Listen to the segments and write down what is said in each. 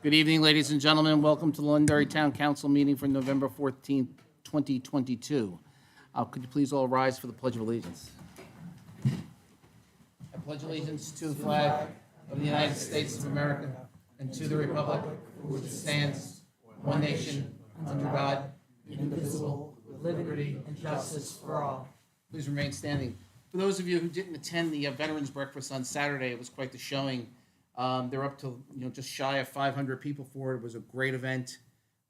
Good evening, ladies and gentlemen. Welcome to the Londonderry Town Council meeting for November 14th, 2022. Could you please all rise for the Pledge of Allegiance? I pledge allegiance to the flag of the United States of America and to the republic for which it stands, one nation, under God, indivisible, with liberty and justice for all. Please remain standing. For those of you who didn't attend the Veterans Breakfast on Saturday, it was quite the showing. They're up to just shy of 500 people for it. It was a great event.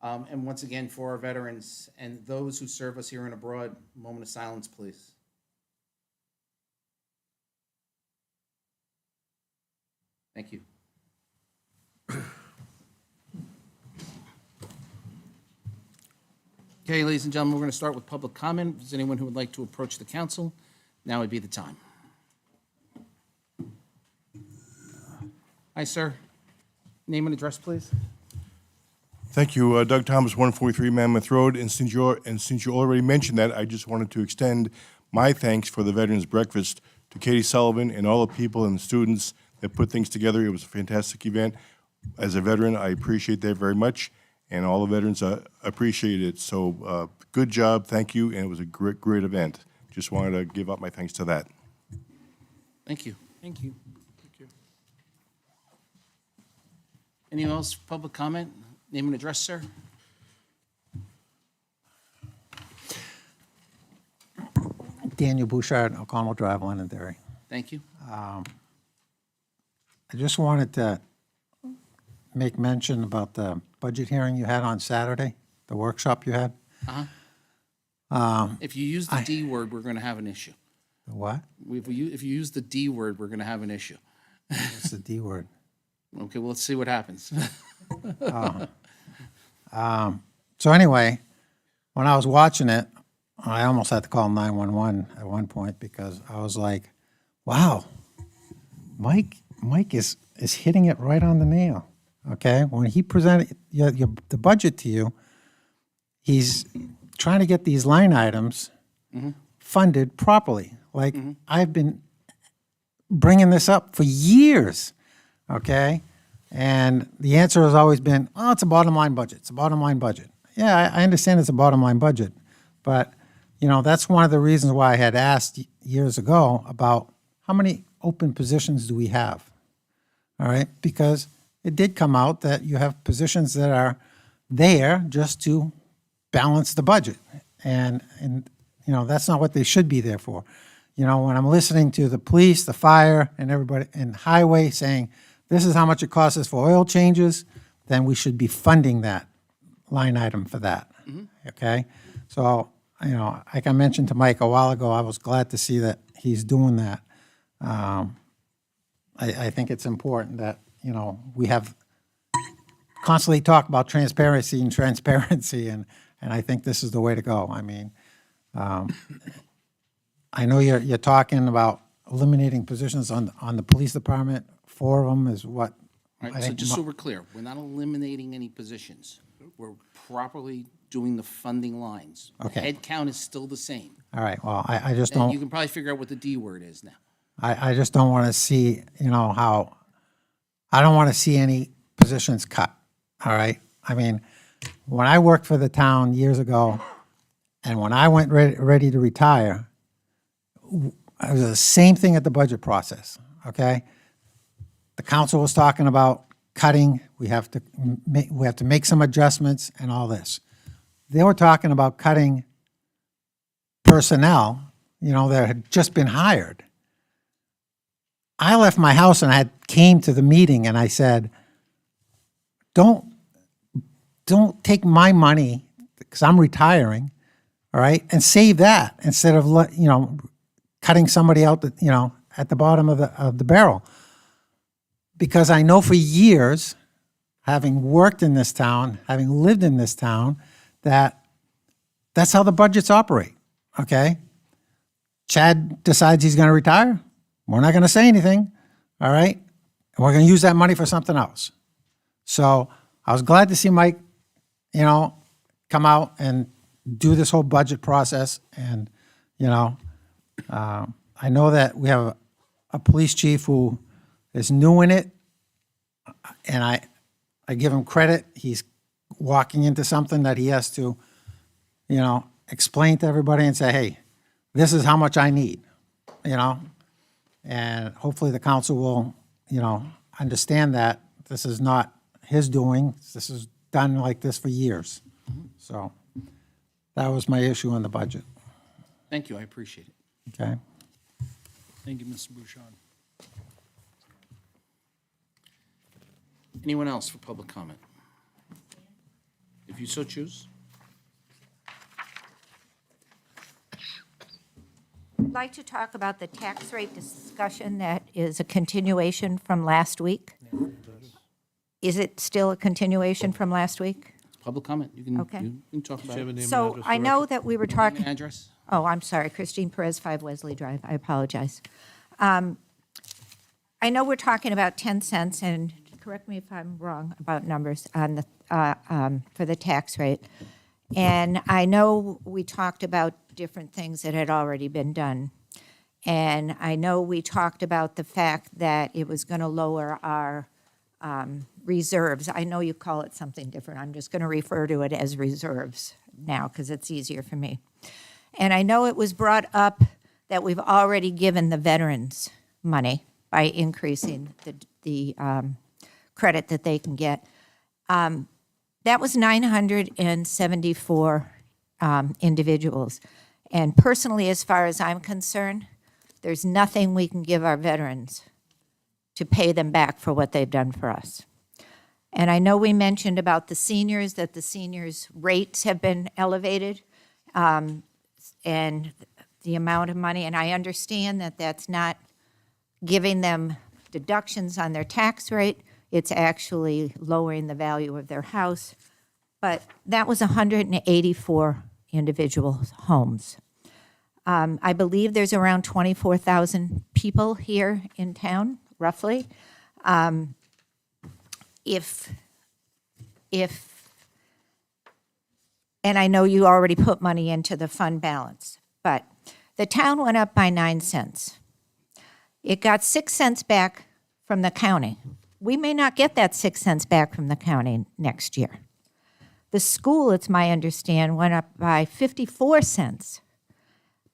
And once again, for our veterans and those who serve us here and abroad, a moment of silence, please. Thank you. Okay, ladies and gentlemen, we're going to start with public comment. If there's anyone who would like to approach the council, now would be the time. Hi, sir. Name and address, please. Thank you. Doug Thomas, 143 Mammoth Road. And since you already mentioned that, I just wanted to extend my thanks for the Veterans Breakfast to Katie Sullivan and all the people and the students that put things together. It was a fantastic event. As a veteran, I appreciate that very much, and all the veterans appreciate it. So good job, thank you, and it was a great event. Just wanted to give up my thanks to that. Thank you. Thank you. Anyone else for public comment? Name and address, sir. Daniel Bouchard, O'Connell Drive, Londonderry. Thank you. I just wanted to make mention about the budget hearing you had on Saturday, the workshop you had. If you use the D word, we're going to have an issue. The what? If you use the D word, we're going to have an issue. What's the D word? Okay, well, let's see what happens. So anyway, when I was watching it, I almost had to call 911 at one point because I was like, wow, Mike is hitting it right on the nail, okay? When he presented the budget to you, he's trying to get these line items funded properly. Like, I've been bringing this up for years, okay? And the answer has always been, oh, it's a bottom line budget. It's a bottom line budget. Yeah, I understand it's a bottom line budget, but that's one of the reasons why I had asked years ago about how many open positions do we have, all right? Because it did come out that you have positions that are there just to balance the budget, and that's not what they should be there for. When I'm listening to the police, the fire, and everybody, and highway saying, this is how much it costs us for oil changes, then we should be funding that line item for that, okay? So, like I mentioned to Mike a while ago, I was glad to see that he's doing that. I think it's important that, we have constantly talk about transparency, and I think this is the way to go. I mean, I know you're talking about eliminating positions on the police department. 4 of them is what All I right, so think. just so we're clear, we're not eliminating any positions. We're properly doing the funding lines. Okay. Head count is still the same. All right, well, I just And you don't, can probably figure out what the D word is now. I just don't want to see, how, I don't want to see any positions cut, all right? I mean, when I worked for the town years ago, and when I went ready to retire, it was the same thing at the budget process, okay? The council was talking about cutting, we have to make some adjustments and all this. They were talking about cutting personnel, that had just been hired. I left my house and I came to the meeting and I said, don't take my money because I'm retiring, all right, and save that instead of cutting somebody out that, at the bottom of the barrel. Because I know for years, having worked in this town, having lived in this town, that's how the budgets operate, okay? Chad decides he's going to retire. We're not going to say anything, all right? And we're going to use that money for something else. So I was glad to see Mike, come out and do this whole budget process. And, I know that we have a police chief who is new in it, and I give him credit. He's walking into something that he has to, explain to everybody and say, hey, this is how much I need, and hopefully the council will, understand that this is not his doing. This is done like this for years. So that was my issue on the budget, Thank you, I appreciate it. okay? Thank you, Mr. Bouchon. Anyone else for public comment? If you so choose. I'd like to talk about the tax rate discussion that is a continuation from last week. Is it still a continuation from last week? It's public comment. You can, Okay. you can talk about it. So I know that we were Name talking. and address? Oh, I'm sorry, Christine Perez, 5 Wesley Drive. I apologize. I know we're talking about 10 cents, and correct me if I'm wrong about numbers on the, for the tax rate. And I know we talked about different things that had already been done. And I know we talked about the fact that it was going to lower our reserves. I know you call it something different. I'm just going to refer to it as reserves now because it's easier for me. And I know it was brought up that we've already given the veterans money by increasing the credit that they can get. That was 974 individuals. And personally, as far as I'm concerned, there's nothing we can give our veterans to pay them back for what they've done for us. And I know we mentioned about the seniors, that the seniors' rates have been elevated, and the amount of money, and I understand that that's not giving them deductions on their tax rate, it's actually lowering the value of their house. But that was 184 individual homes. I believe there's around 24,000 people here in town, roughly. And I know you already put money into the fund balance, but the town went up by 9 cents. It got 6 cents back from the county. We may not get that 6 cents back from the county next year. The school, it's my understand, went up by 54 cents,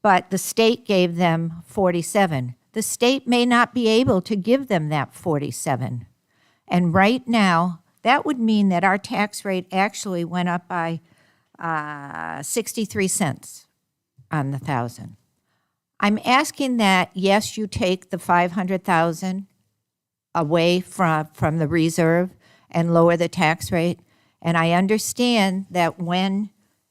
but the state gave them 47. The state may not be able to give them that 47. And right now, that would mean that our tax rate actually went up by 63 cents on the 1,000. I'm asking that, yes, you take the 500,000 away from the reserve and lower the tax rate. And I understand that when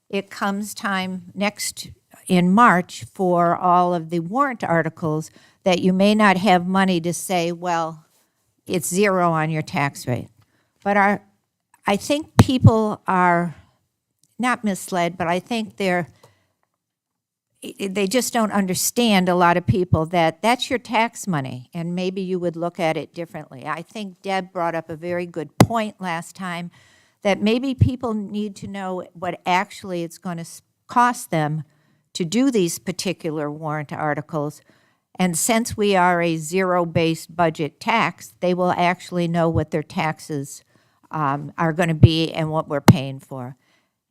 it comes time next in March for all of the warrant articles, that you may not have money to say, well, it's zero on your tax rate. But I think people are not misled, but I think they just don't understand, a lot of people, that that's your tax money, and maybe you would look at it differently. I think Deb brought up a very good point last time, that maybe people need to know what actually it's going to cost them to do these particular warrant articles. And since we are a zero-based budget tax, they will actually know what their taxes are going to be and what we're paying for.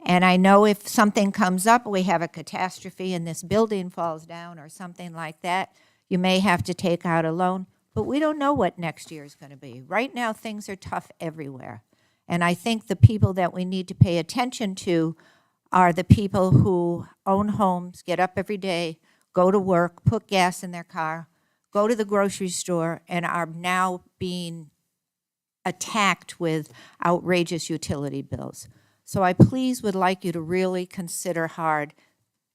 And I know if something comes up, we have a catastrophe and this building falls down or something like that, you may have to take out a loan, but we don't know what next year is going to be. Right now, things are tough everywhere. And I think the people that we need to pay attention to are the people who own homes, get up every day, go to work, put gas in their car, go to the grocery store, and are now being attacked with outrageous utility bills. So I please would like you to really consider hard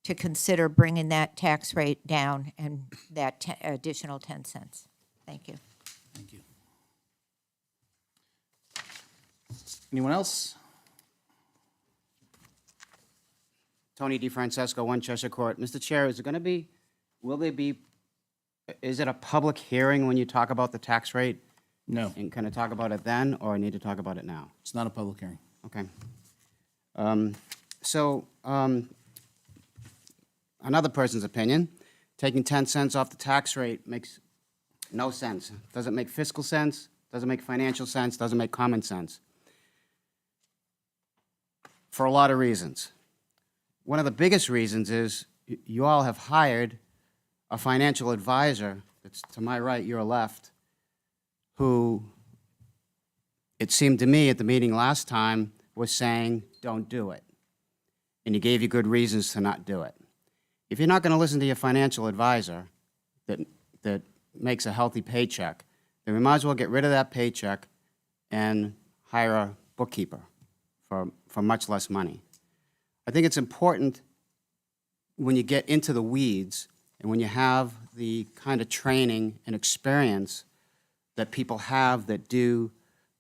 to consider bringing that tax rate down and that additional 10 cents. Thank you. Thank you. Anyone else? Tony DeFrancesco, 1 Cheshire Court. Mr. Chair, is it a public hearing when you talk about the tax rate? No, And can I talk about it then, or I need to talk about it now? it's not a public hearing. Okay. Another person's opinion, taking 10 cents off the tax rate makes no sense. Doesn't make fiscal sense, doesn't make financial sense, doesn't make common sense. for a lot of reasons. One of the biggest reasons is you all have hired a financial advisor that's to my right, your left, who it seemed to me at the meeting last time was saying, don't do it. And he gave you good reasons to not do it. If you're not going to listen to your financial advisor that makes a healthy paycheck, then we might as well get rid of that paycheck and hire a bookkeeper for much less money. I think it's important when you get into the weeds and when you have the kind of training and experience that people have that do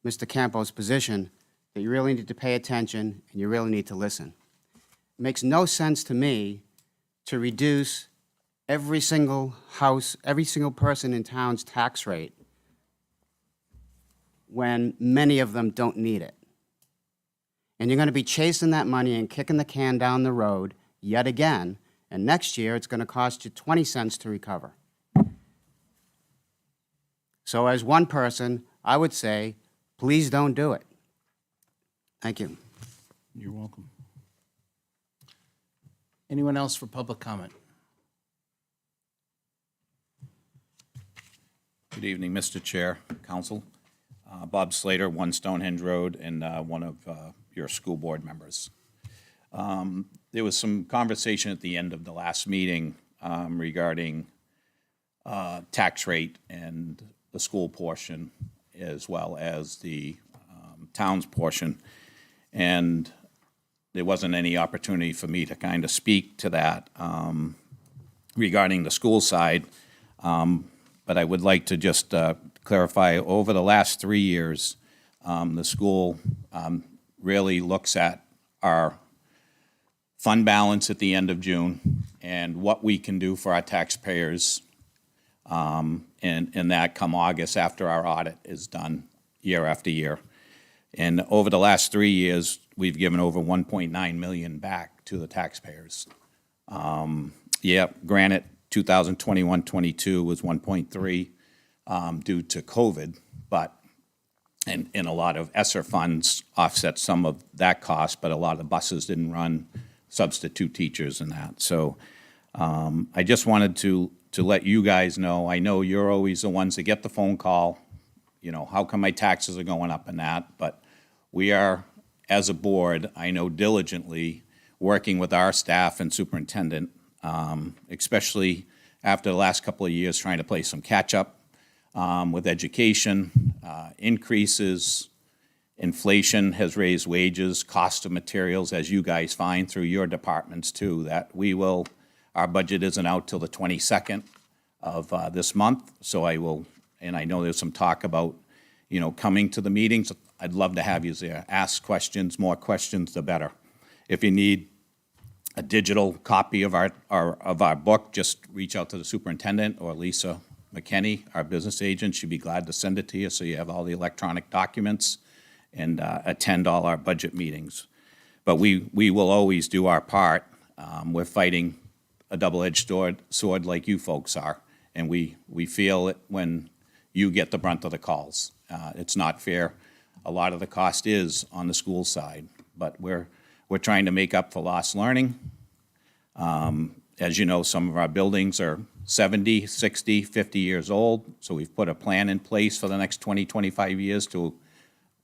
Mr. Campo's position, that you really need to pay attention and you really need to listen. It makes no sense to me to reduce every single house, every single person in town's tax rate when many of them don't need it. And you're going to be chasing that money and kicking the can down the road yet again, and next year it's going to cost you 20 cents to recover. So as one person, I would say, please don't do it. Thank you. You're welcome. Anyone else for public comment? Good evening, Mr. Chair, Council. Bob Slater, 1 Stonehenge Road, and one of your school board members. There was some conversation at the end of the last meeting regarding tax rate and the school portion as well as the town's portion. And there wasn't any opportunity for me to kind of speak to that regarding the school side. But I would like to just clarify, over the last 3 years, the school really looks at our fund balance at the end of June and what we can do for our taxpayers, and that come August after our audit is done year after year. And over the last 3 years, we've given over $1.9 million back to the taxpayers. Yeah, granted, 2021-22 was 1.3 due to COVID, but and a lot of ESSER funds offset some of that cost, but a lot of the buses didn't run, substitute teachers and that. So I just wanted to let you guys know, I know you're always the ones that get the phone call, you know, how come my taxes are going up and that, but we are, as a board, I know diligently working with our staff and superintendent, especially after the last couple of years trying to play some catch-up with education, increases, inflation has raised wages, cost of materials, as you guys find through your departments too, that we will, our budget isn't out till the 22nd of this month, so I will, and I know there's some talk about, you know, coming to the meetings. I'd love to have you there. Ask questions, more questions, the better. If you need a digital copy of our book, just reach out to the superintendent or Lisa McKinney, our business agent. She'd be glad to send it to you so you have all the electronic documents and attend all our budget meetings. But we will always do our part. We're fighting a double-edged sword like you folks are, and we feel it when you get the brunt of the calls. It's not fair. A lot of the cost is on the school side, but we're trying to make up for lost learning. As you know, some of our buildings are 70, 60, 50 years old, so we've put a plan in place for the next 20, 25 years to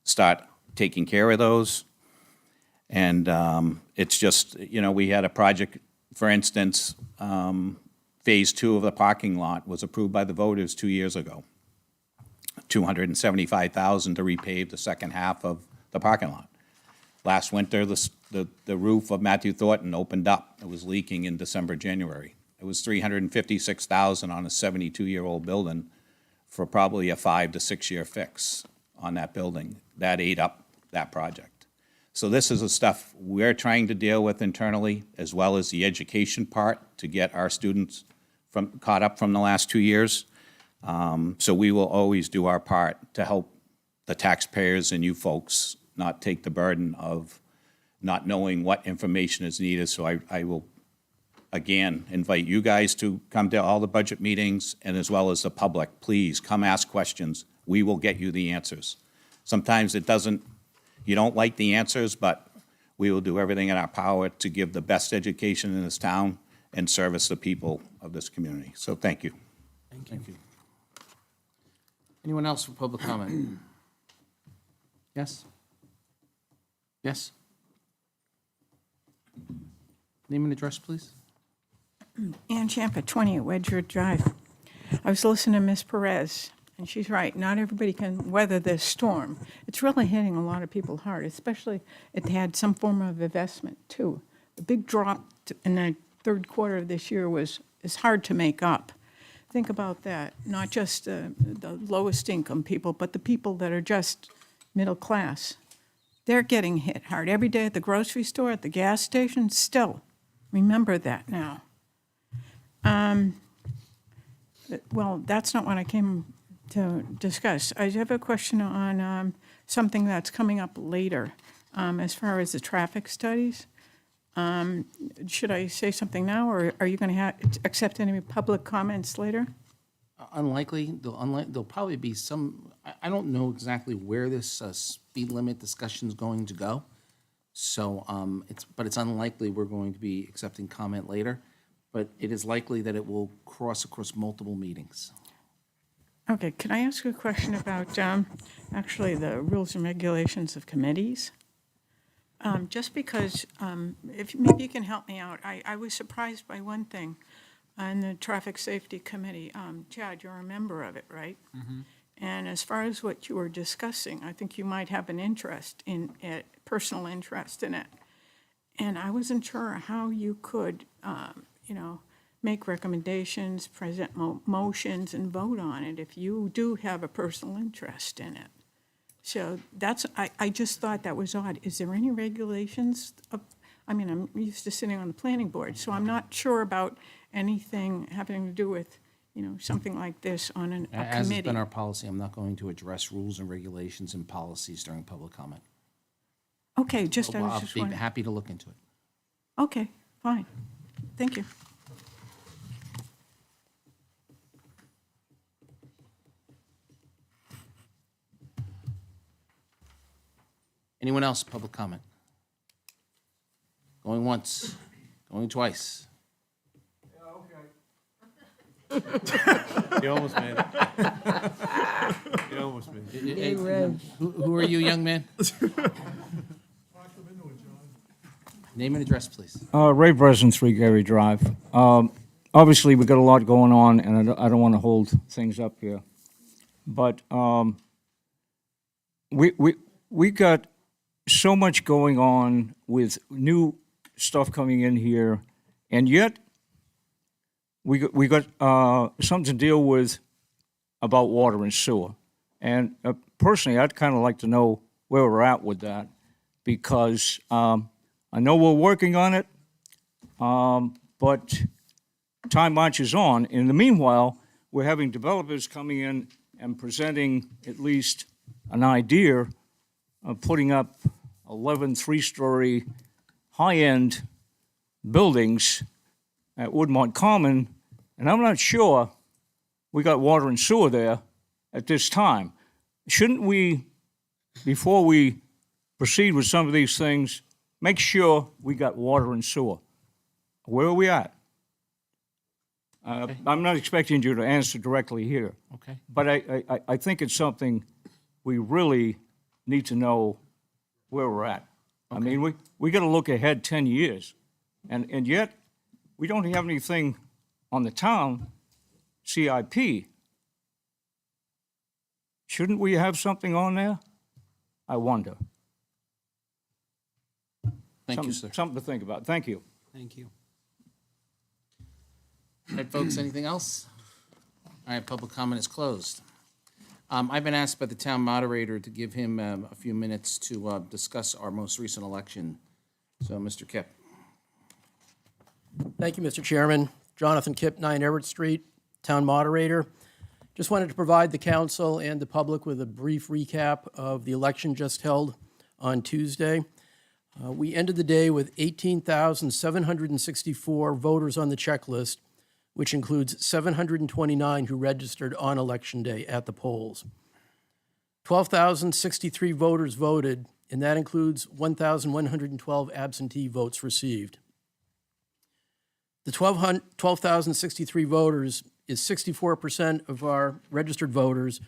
start taking care of those. And it's just, you know, we had a project, for instance, Phase 2 of the parking lot was approved by the voters 2 years ago. $275,000 to repave the second half of the parking lot. Last winter, the roof of Matthew Thornton opened up. It was leaking in December, January. It was $356,000 on a 72-year-old building for probably a 5 to 6 year fix on that building. That ate up that project. So this is the stuff we're trying to deal with internally, as well as the education part to get our students caught up from the last 2 years. So we will always do our part to help the taxpayers and you folks not take the burden of not knowing what information is needed. So I will, again, invite you guys to come to all the budget meetings, and as well as the public. Please come ask questions. We will get you the answers. Sometimes it doesn't, you don't like the answers, but we will do everything in our power to give the best education in this town and service the people of this community. So thank you. Thank you. Anyone else for public comment? Yes? Yes? Name and address, please. Ann Champa, 20 Wedgewood Drive. I was listening to Ms. Perez, and she's right. Not everybody can weather this storm. It's really hitting a lot of people hard, especially if they had some form of investment, too. The big drop in the third quarter of this year is hard to make up. Think about that. Not just the lowest income people, but the people that are just middle class. They're getting hit hard every day at the grocery store, at the gas station, still. Remember that now. Well, that's not what I came to discuss. I have a question on something that's coming up later, as far as the traffic studies. Should I say something now, or are you going to accept any public comments later? Unlikely. There'll probably be some, I don't know exactly where this speed limit discussion is going to go. So, but it's unlikely we're going to be accepting comment later. But it is likely that it will cross across multiple meetings. Okay, can I ask you a question about actually the rules and regulations of committees? Just because, if maybe you can help me out, I was surprised by one thing on the Traffic Safety Committee. Chad, you're a member of it, right? And as far as what you were discussing, I think you might have an interest in it, personal interest in it. And I wasn't sure how you could, make recommendations, present motions, and vote on it if you do have a personal interest in it. So I just thought that was odd. Is there any regulations? I'm used to sitting on the planning board, so I'm not sure about anything having to do with, something like this on a committee. As has been our policy, I'm not going to address rules and regulations and policies during public comment. Okay, I was I'll just be wondering. happy to look into it. Okay, fine. Thank you. Anyone else, public comment? Going once, going twice. You almost made it. You almost made it. Who are you, young man? Name and address, please. Ray Breslin, 3 Gary Drive. Obviously, we've got a lot going on, and I don't want to hold things up here. But we got so much going on with new stuff coming in here, and yet we got something to deal with about water and sewer. And personally, I'd kind of like to know where we're at with that, because I know we're working on it, but time marches on. In the meanwhile, we're having developers coming in and presenting at least an idea of putting up 11 three-story high-end buildings at Woodmont Common, and I'm not sure we got water and sewer there at this time. Shouldn't we, before we proceed with some of these things, make sure we got water and sewer? Where are we at? I'm not expecting you to answer directly here, Okay. but I think it's something we really need to know where we're at. I mean, we got to look ahead 10 years, and yet we don't have anything on the town CIP. Shouldn't we have something on there? I wonder. Thank you, sir. Something to think about. Thank you. Thank you. All right, folks, anything else? All right, public comment is closed. I've been asked by the town moderator to give him a few minutes to discuss our most recent election. So, Mr. Kipp. Thank you, Mr. Chairman. Jonathan Kipp, 9 Everett Street, Town Moderator. Just wanted to provide the council and the public with a brief recap of the election just held on Tuesday. We ended the day with 18,764 voters on the checklist, which includes 729 who registered on Election Day at the polls. 12,063 voters voted and that includes 1,112 absentee votes received. The 12,063 voters is 64% of our registered voters,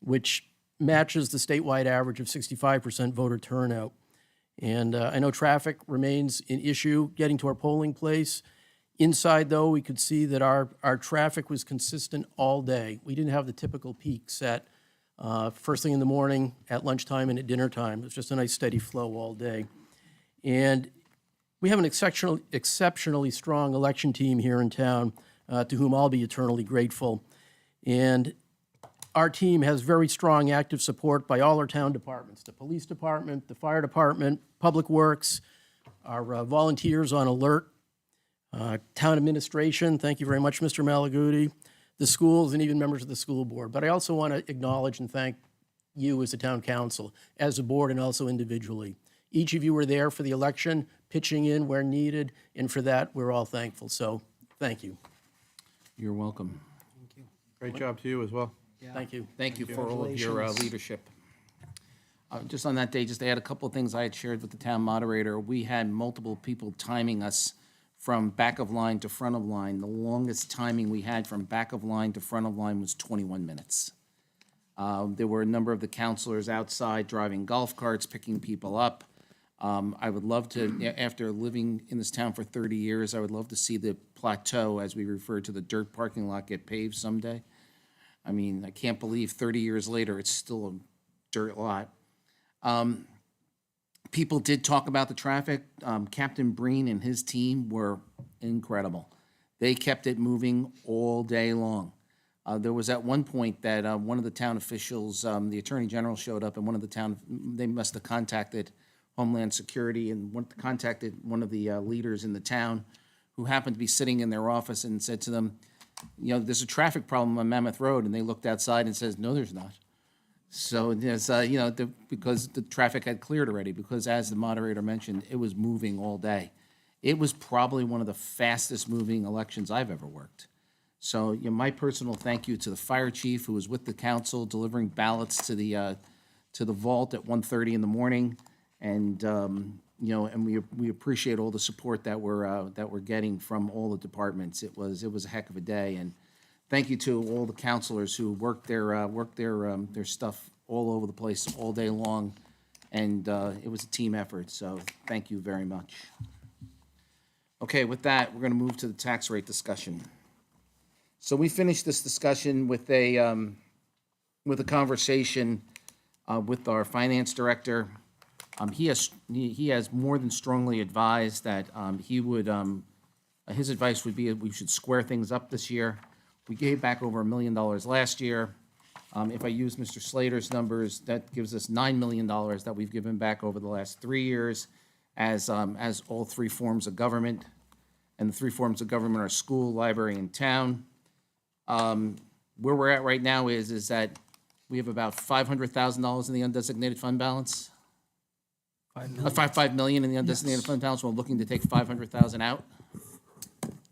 which matches the statewide average of 65% voter turnout. And I know traffic remains an issue getting to our polling place. Inside, though, we could see that our traffic was consistent all day. We didn't have the typical peaks at first thing in the morning, at lunchtime, and at dinner time. It was just a nice steady flow all day. And we have an exceptionally strong election team here in town, to whom I'll be eternally grateful. And our team has very strong active support by all our town departments, the police department, the fire department, Public Works, our volunteers on alert, town administration, thank you very much, Mr. Malaguti, the schools, and even members of the school board. But I also want to acknowledge and thank you as the town council, as a board, and also individually. Each of you were there for the election, pitching in where needed, and for that, we're all thankful. So, thank you. You're welcome. Great job to you as well. Thank you. Thank you for all of your leadership. Just on that day, just to add a couple of things I had shared with the town moderator, we had multiple people timing us from back of line to front of line. The longest timing we had from back of line to front of line was 21 minutes. There were a number of the counselors outside driving golf carts, picking people up. I would love to, after living in this town for 30 years, I would love to see the plateau, as we refer to the dirt parking lot, get paved someday. I mean, I can't believe 30 years later, it's still a dirt lot. People did talk about the traffic. Captain Breen and his team were incredible. They kept it moving all day long. There was at one point that one of the town officials, the Attorney General showed up, and they must have contacted Homeland Security and contacted one of the leaders in the town who happened to be sitting in their office and said to them, you know, there's a traffic problem on Mammoth Road, and they looked outside and says, no, there's not. So there's, because the traffic had cleared already, because as the moderator mentioned, it was moving all day. It was probably one of the fastest moving elections I've ever worked. So, my personal thank you to the fire chief who was with the council delivering ballots to the vault at 1:30 in the morning, and and we appreciate all the support that we're getting from all the departments. It was a heck of a day, and thank you to all the counselors who worked their stuff all over the place all day long, and it was a team effort. So thank you very much. Okay, with that, we're going to move to the tax rate discussion. So we finished this discussion with a conversation with our finance director. He has more than strongly advised that his advice would be we should square things up this year. We gave back over $1 million last year. If I use Mr. Slater's numbers, that gives us $9 million that we've given back over the last 3 years as all three forms of government. And the three forms of government are school, library, and town. Where we're at right now is that we have about $500,000 in the undesignated fund balance. $5 million in the undesignated fund balance. We're looking to take $500,000 out.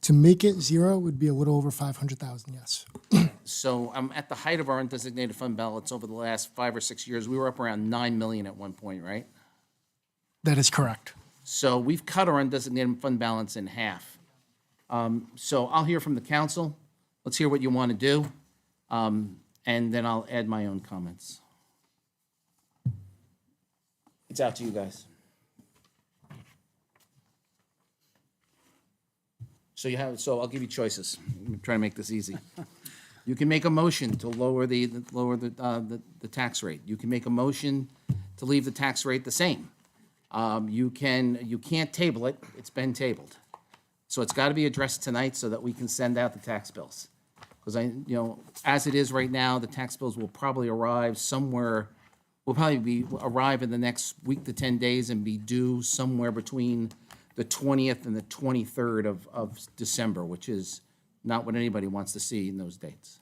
To make it zero would be a little over 500,000, yes. So at the height of our undesignated fund balance over the last 5 or 6 years, we were up around $9 million at one point, right? That is correct. So we've cut our undesignated fund balance in half. So I'll hear from the council. Let's hear what you want to do, and then I'll add my own comments. It's out to you guys. So I'll give you choices. I'm trying to make this easy. You can make a motion to lower the tax rate. You can make a motion to leave the tax rate the same. You can't table it. It's been tabled. So it's got to be addressed tonight so that we can send out the tax bills. Because as it is right now, the tax bills will probably arrive somewhere. Will probably arrive in the next week to 10 days and be due somewhere between the 20th and the 23rd of December, which is not what anybody wants to see in those dates.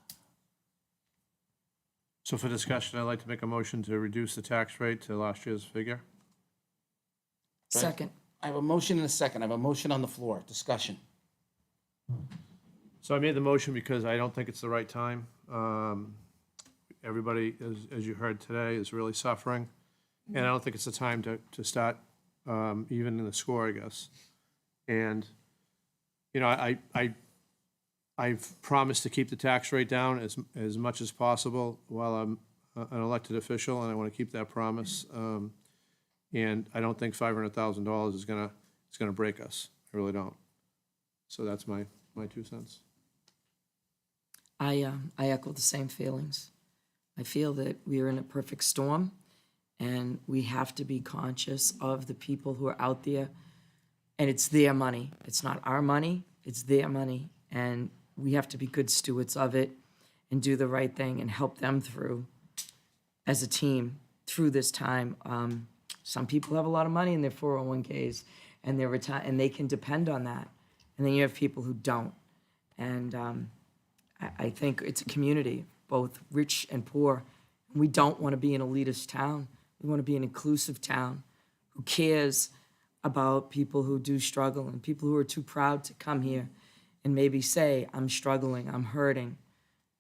So for discussion, I'd like to make a motion to reduce the tax rate to last year's figure. Second. I have a motion and a second. I have a motion on the floor. Discussion. So I made the motion because I don't think it's the right time. Everybody, as you heard today, is really suffering. And I don't think it's the time to start even in the score, I guess. And, you know, I've promised to keep the tax rate down as much as possible while I'm an elected official, and I want to keep that promise. And I don't think $500,000 is gonna break us. I really don't. So that's my 2 cents. I echo the same feelings. I feel that we are in a perfect storm, and we have to be conscious of the people who are out there, and it's their money. It's not our money, it's their money, and we have to be good stewards of it and do the right thing and help them through, as a team, through this time. Some people have a lot of money in their 401ks, and they're and they can depend on that. And then you have people who don't. And I think it's a community, both rich and poor. We don't want to be an elitist town. We want to be an inclusive town who cares about people who do struggle and people who are too proud to come here and maybe say, I'm struggling, I'm hurting.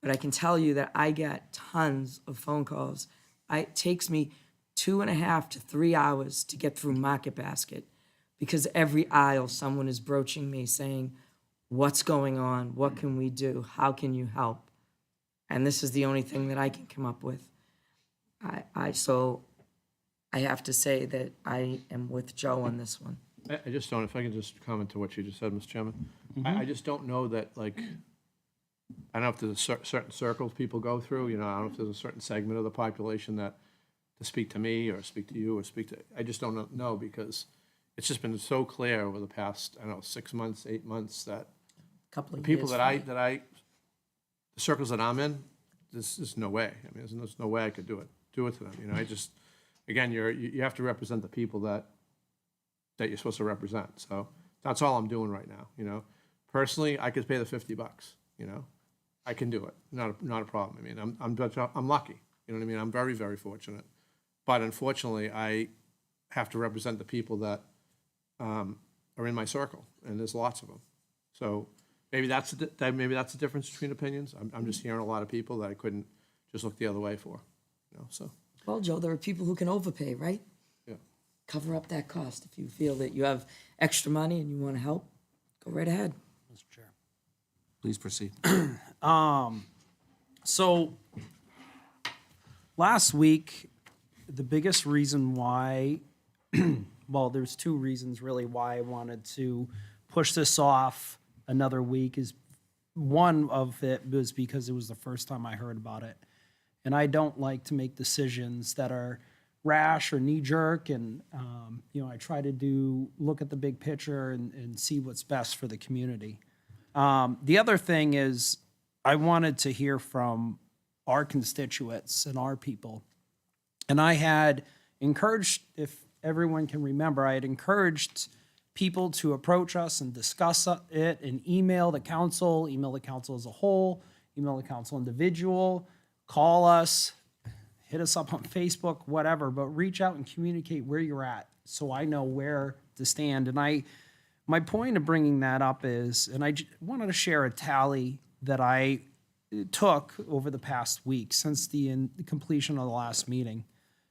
But I can tell you that I get tons of phone calls. It takes me 2.5 to 3 hours to get through Market Basket because every aisle someone is broaching me saying, what's going on? What can we do? How can you help? And this is the only thing that I can come up with. So I have to say that I am with Joe on this one. I just don't, if I can just comment to what you just said, Mr. Chairman. I just don't know that, like, I don't know if there's certain circles people go through, you know, I don't know if there's a certain segment of the population that to speak to me or speak to you or speak to, I just don't know because it's just been so clear over the past, I don't know, 6 months, 8 months that Couple of the people years that for me. the circles that I'm in, there's no way. I mean, there's no way I could do it to them. You know, I just, again, you have to represent the people that you're supposed to represent. So that's all I'm doing right now. You know, personally, I could pay the $50. You know, I can do it. Not a problem. I mean, I'm lucky. You know what I mean? I'm very, very fortunate. But unfortunately, I have to represent the people that are in my circle, and there's lots of them. So maybe that's the difference between opinions. I'm just hearing a lot of people that I couldn't just look the other way for. You know, so Well, Joe, there are people who can overpay, right? yeah. Cover up that cost. If you feel that you have extra money and you want to help, go right ahead. Mr. Chair. Please proceed. So last week, the biggest reason why, well, there's two reasons really why I wanted to push this off another week is one of it was because it was the first time I heard about it. And I don't like to make decisions that are rash or knee jerk. And, I try to look at the big picture and see what's best for the community. The other thing is I wanted to hear from our constituents and our people. And I had encouraged, if everyone can remember, I had encouraged people to approach us and discuss it and email the council as a whole, email the council individual, call us, hit us up on Facebook, whatever, but reach out and communicate where you're at so I know where to stand. And my point of bringing that up is, and I wanted to share a tally that I took over the past week since the completion of the last meeting.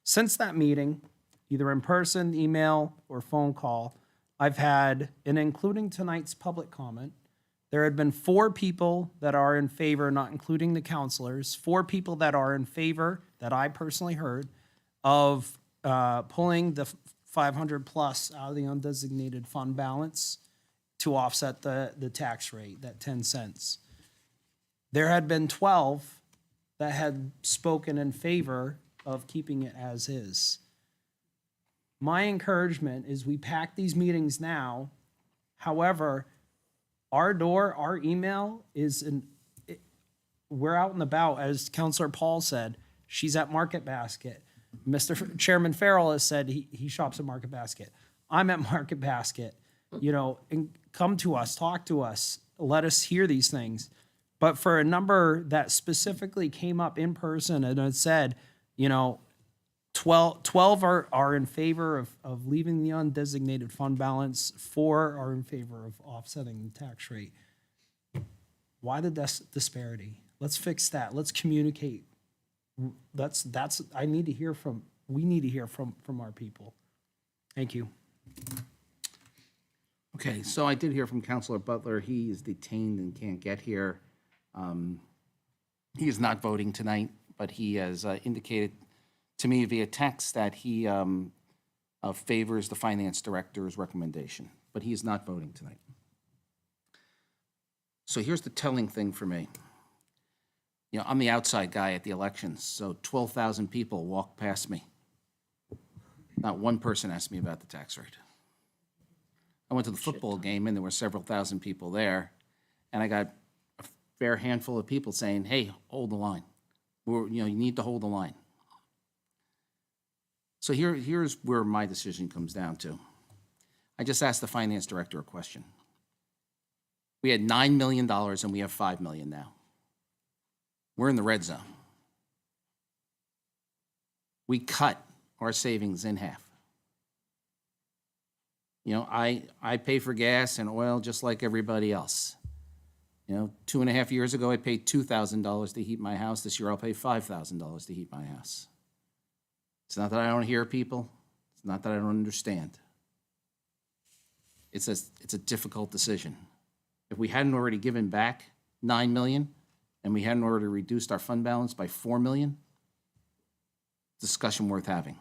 Since that meeting, either in person, email, or phone call, I've had, and including tonight's public comment, there had been 4 people that are in favor, not including the counselors, 4 people that are in favor, that I personally heard, of pulling the 500 plus out of the undesignated fund balance to offset the tax rate, that 10 cents. There had been 12 that had spoken in favor of keeping it as is. My encouragement is we pack these meetings now. However, our email we're out and about, as Councilor Paul said, she's at Market Basket. Mr. Chairman Farrell has said he shops at Market Basket. I'm at Market Basket, and come to us, talk to us, let us hear these things. But for a number that specifically came up in person and had said, 12 are in favor of leaving the undesignated fund balance, 4 are in favor of offsetting the tax rate. Why the disparity? Let's fix that. Let's communicate. I need to hear from we need to hear from our people. Thank you. Okay, so I did hear from Counselor Butler. He is detained and can't get here. He is not voting tonight, but he has indicated to me via text that he favors the finance director's recommendation, but he is not voting tonight. So here's the telling thing for me. You know, I'm the outside guy at the elections, so 12,000 people walk past me. Not one person asked me about the tax rate. I went to the football game and there were several thousand people there, and I got a fair handful of people saying, hey, hold the line. You need to hold the line. So here's where my decision comes down to. I just asked the finance director a question. We had $9 million and we have $5 million now. We're in the red zone. We cut our savings in half. You know, I pay for gas and oil just like everybody else. You know, 2.5 years ago, I paid $2,000 to heat my house. This year, I'll pay $5,000 to heat my house. It's not that I don't hear people. It's not that I don't understand. It's a difficult decision. If we hadn't already given back $9 million and we hadn't already reduced our fund balance by $4 million, discussion worth having.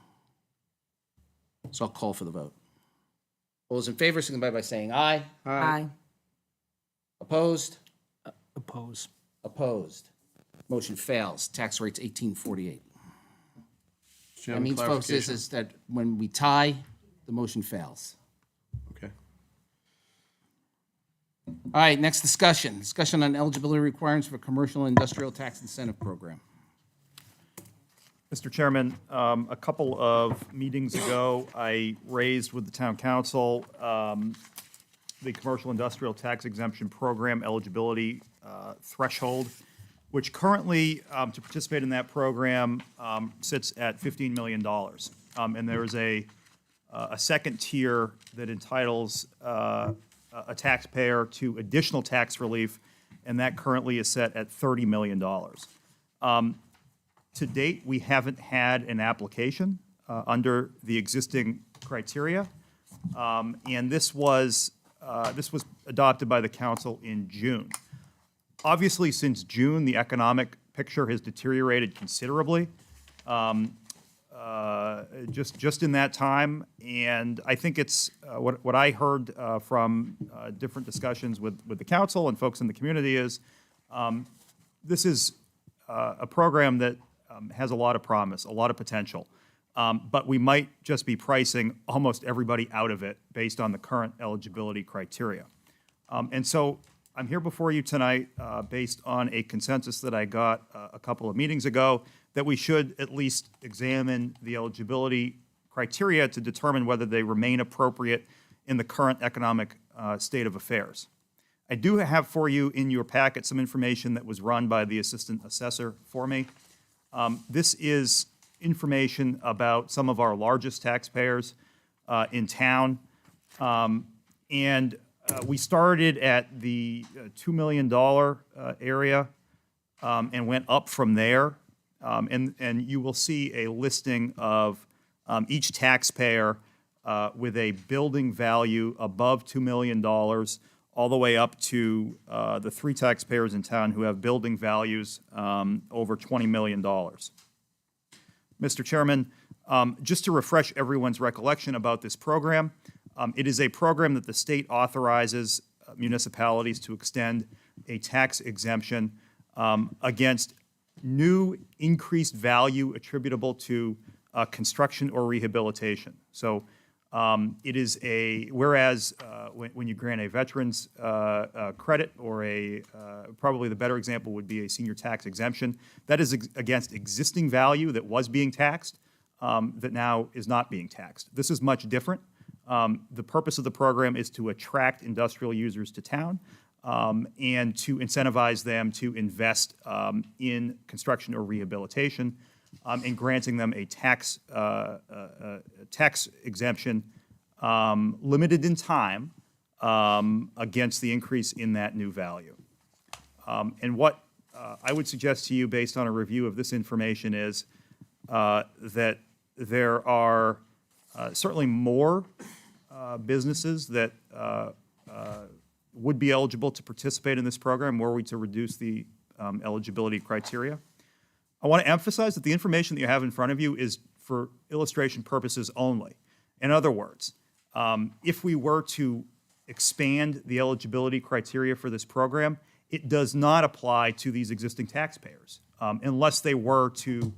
So I'll call for the vote. All those in favor, signify by saying aye. Aye. Opposed? Oppose. Opposed. Motion fails. Tax rate's 1848. That Chairman, means, folks, clarification? is that when we tie, the motion fails. Okay. All right, next discussion. Discussion on eligibility requirements for commercial and industrial tax incentive program. Mr. Chairman, a couple of meetings ago, I raised with the town council the commercial industrial tax exemption program eligibility threshold, which currently, to participate in that program, sits at $15 million. And there is a second tier that entitles a taxpayer to additional tax relief, and that currently is set at $30 million. To date, we haven't had an application under the existing criteria, and this was adopted by the council in June. Obviously, since June, the economic picture has deteriorated considerably, just in that time, and I think it's what I heard from different discussions with the council and folks in the community is this is a program that has a lot of promise, a lot of potential, but we might just be pricing almost everybody out of it based on the current eligibility criteria. And so I'm here before you tonight based on a consensus that I got a couple of meetings ago that we should at least examine the eligibility criteria to determine whether they remain appropriate in the current economic state of affairs. I do have for you in your packet some information that was run by the assistant assessor for me. This is information about some of our largest taxpayers in town. And we started at the $2 million area and went up from there. And you will see a listing of each taxpayer with a building value above $2 million all the way up to the 3 taxpayers in town who have building values over $20 million. Mr. Chairman, just to refresh everyone's recollection about this program, it is a program that the state authorizes municipalities to extend a tax exemption against new increased value attributable to construction or rehabilitation. So it is whereas when you grant a veteran's credit or probably the better example would be a senior tax exemption, that is against existing value that was being taxed that now is not being taxed. This is much different. The purpose of the program is to attract industrial users to town and to incentivize them to invest in construction or rehabilitation and granting them a tax exemption limited in time against the increase in that new value. And what I would suggest to you based on a review of this information is that there are certainly more businesses that would be eligible to participate in this program were we to reduce the eligibility criteria. I want to emphasize that the information that you have in front of you is for illustration purposes only. In other words, if we were to expand the eligibility criteria for this program, it does not apply to these existing taxpayers unless they were to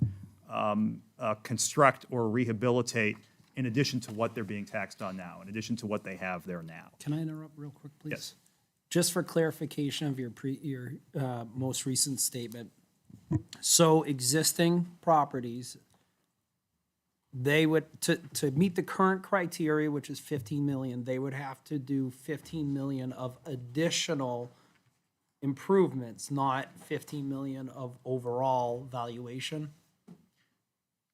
construct or rehabilitate in addition to what they're being taxed on now, in addition to what they have there now. Can I interrupt real quick, please? Yes. Just for clarification of your most recent statement. So existing properties, they would, to meet the current criteria, which is 15 million, they would have to do 15 million of additional improvements, not 15 million of overall valuation?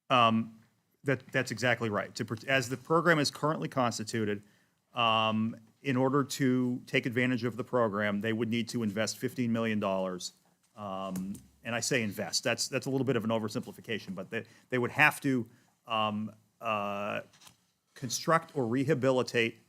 That's exactly right. As the program is currently constituted, in order to take advantage of the program, they would need to invest $15 million. And I say invest, that's a little bit of an oversimplification, but they would have to construct or rehabilitate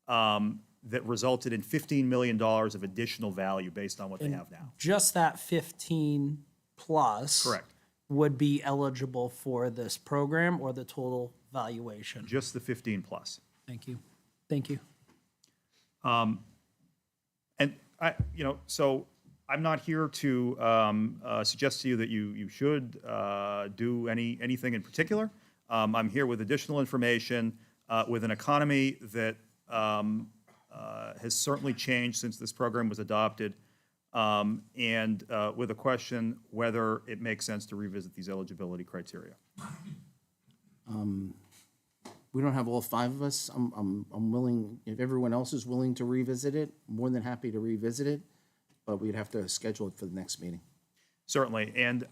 that resulted in $15 million of additional value based on what they have now. Just that 15 plus. Correct. Would be eligible for this program or the total valuation? Just the 15 plus. Thank you. Thank you. And so I'm not here to suggest to you that you should do anything in particular. I'm here with additional information, with an economy that has certainly changed since this program was adopted, and with a question whether it makes sense to revisit these eligibility criteria. We don't have all five of us. I'm willing, if everyone else is willing to revisit it, more than happy to revisit it, but we'd have to schedule it for the next meeting. Certainly, and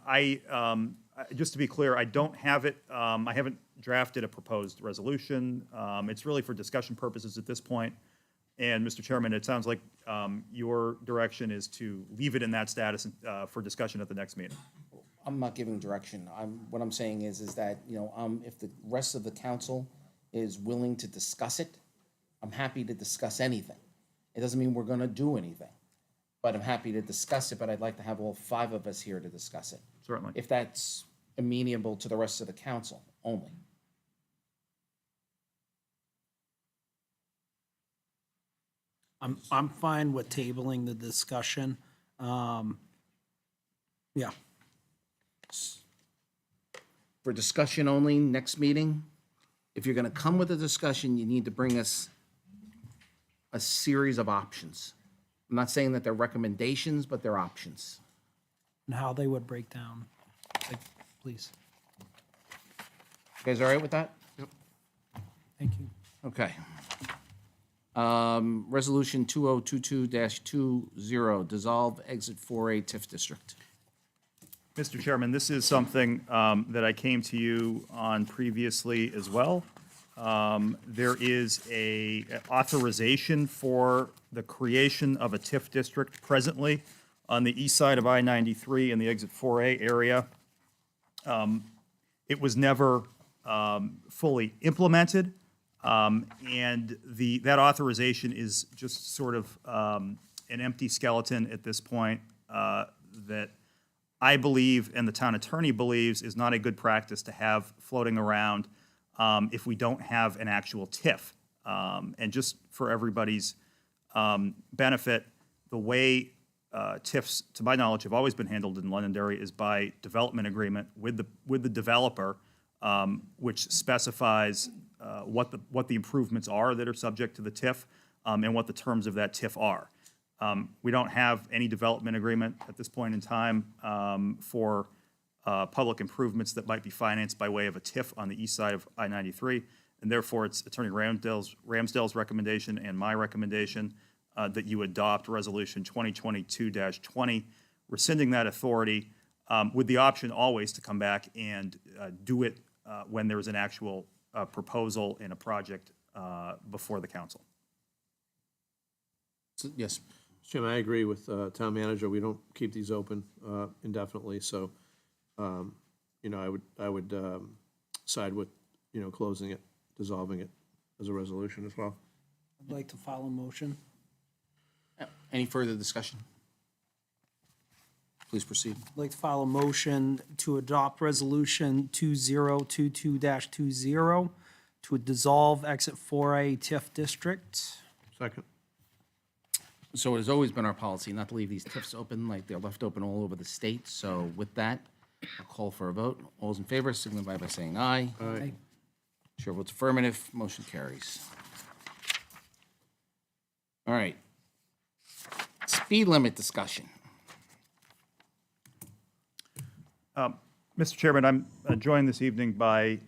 just to be clear, I don't have it, I haven't drafted a proposed resolution. It's really for discussion purposes at this point. And Mr. Chairman, it sounds like your direction is to leave it in that status for discussion at the next meeting. I'm not giving direction. What I'm saying is that, if the rest of the council is willing to discuss it, I'm happy to discuss anything. It doesn't mean we're gonna do anything, but I'm happy to discuss it, but I'd like to have all five of us here to discuss it. Certainly. If that's amenable to the rest of the council only. I'm fine with tabling the discussion. Yeah. For discussion only, next meeting, if you're gonna come with a discussion, you need to bring us a series of options. I'm not saying that they're recommendations, but they're options. And how they would break down, please. You guys all right with that? Thank you. Okay. Resolution 2022-20, dissolve exit 4A TIF district. Mr. Chairman, this is something that I came to you on previously as well. There is a authorization for the creation of a TIF district presently on the east side of I-93 in the exit 4A area. It was never fully implemented, and that authorization is just sort of an empty skeleton at this point that I believe, and the town attorney believes, is not a good practice to have floating around if we don't have an actual TIF. And just for everybody's benefit, the way TIFs, to my knowledge, have always been handled in Londonderry is by development agreement with the developer, which specifies what the improvements are that are subject to the TIF and what the terms of that TIF are. We don't have any development agreement at this point in time for public improvements that might be financed by way of a TIF on the east side of I-93, and therefore it's Attorney Ramsdale's recommendation and my recommendation that you adopt Resolution 2022-20, rescinding that authority with the option always to come back and do it when there is an actual proposal in a project before the council. Yes. Jim, I agree with town manager. We don't keep these open indefinitely, so I would side with closing it, dissolving it as a resolution as well. I'd like to file a motion. Any further discussion? Please proceed. I'd like to file a motion to adopt Resolution 2022-20 to dissolve Exit 4A TIF District. Second. So it has always been our policy not to leave these TIFs open like they're left open all over the state. So with that, I'll call for a vote. All those in favor signify by saying aye. Aye. Chair votes affirmative, motion carries. All right. Speed limit discussion. Mr. Chairman, I'm joined this evening by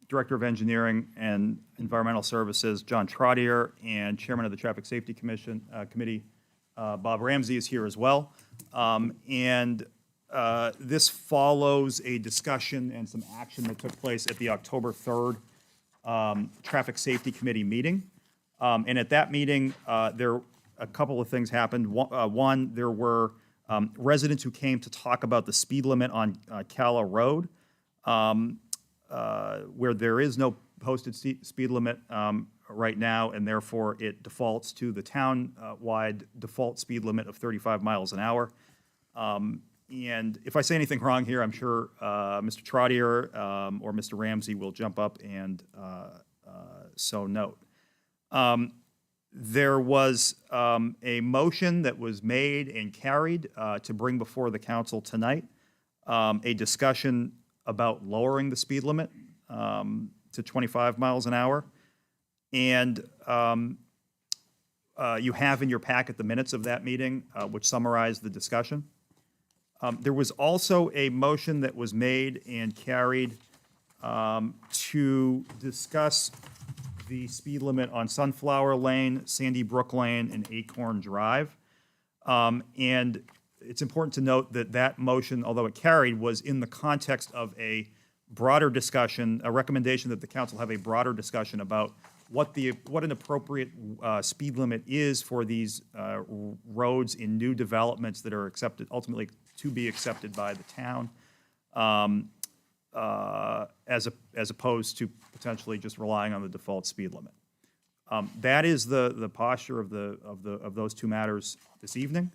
Director of Engineering and Environmental Services, John Trottier, and Chairman of the Traffic Safety Committee, Bob Ramsey, is here as well. This follows a discussion and some action that took place at the October 3rd Traffic Safety Committee meeting. And at that meeting, a couple of things happened. One, there were residents who came to talk about the speed limit on Cala Road, where there is no posted speed limit right now, and therefore it defaults to the town-wide default speed limit of 35 miles an hour. And if I say anything wrong here, I'm sure Mr. Trottier or Mr. Ramsey will jump up and so note. There was a motion that was made and carried to bring before the council tonight a discussion about lowering the speed limit to 25 miles an hour. And you have in your packet the minutes of that meeting, which summarize the discussion. There was also a motion that was made and carried to discuss the speed limit on Sunflower Lane, Sandy Brook Lane, and Acorn Drive. And it's important to note that that motion, although it carried, was in the context of a broader discussion, a recommendation that the council have a broader discussion about what an appropriate speed limit is for these roads in new developments that are accepted, ultimately to be accepted by the town, as opposed to potentially just relying on the default speed limit. That is the posture of those two matters this evening.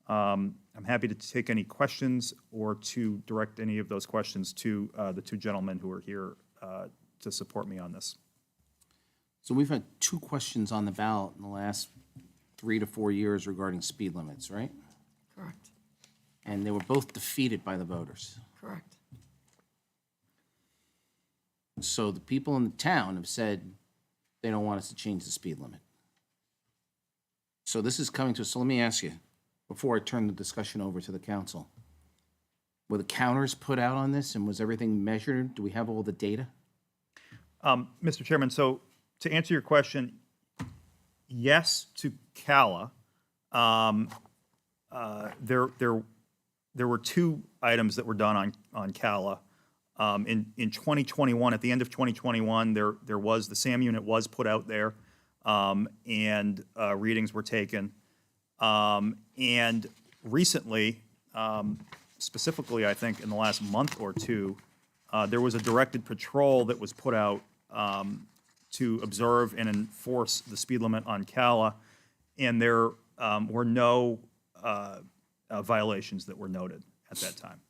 I'm happy to take any questions or to direct any of those questions to the two gentlemen who are here to support me on this. So we've had two questions on the ballot in the last 3 to 4 years regarding speed limits, right? Correct, And they were both defeated by the voters. correct. So the people in the town have said they don't want us to change the speed limit. So this is coming to us. So let me ask you, before I turn the discussion over to the council, were the counters put out on this and was everything measured? Do we have all the data? Mr. Chairman, so to answer your question, yes to Cala. There were two items that were done on Cala. In 2021, at the end of 2021, there was, the SAM unit was put out there, and readings were taken. And recently, specifically, I think in the last month or two, there was a directed patrol that was put out to observe and enforce the speed limit on Cala, and there were no violations that were noted at that time.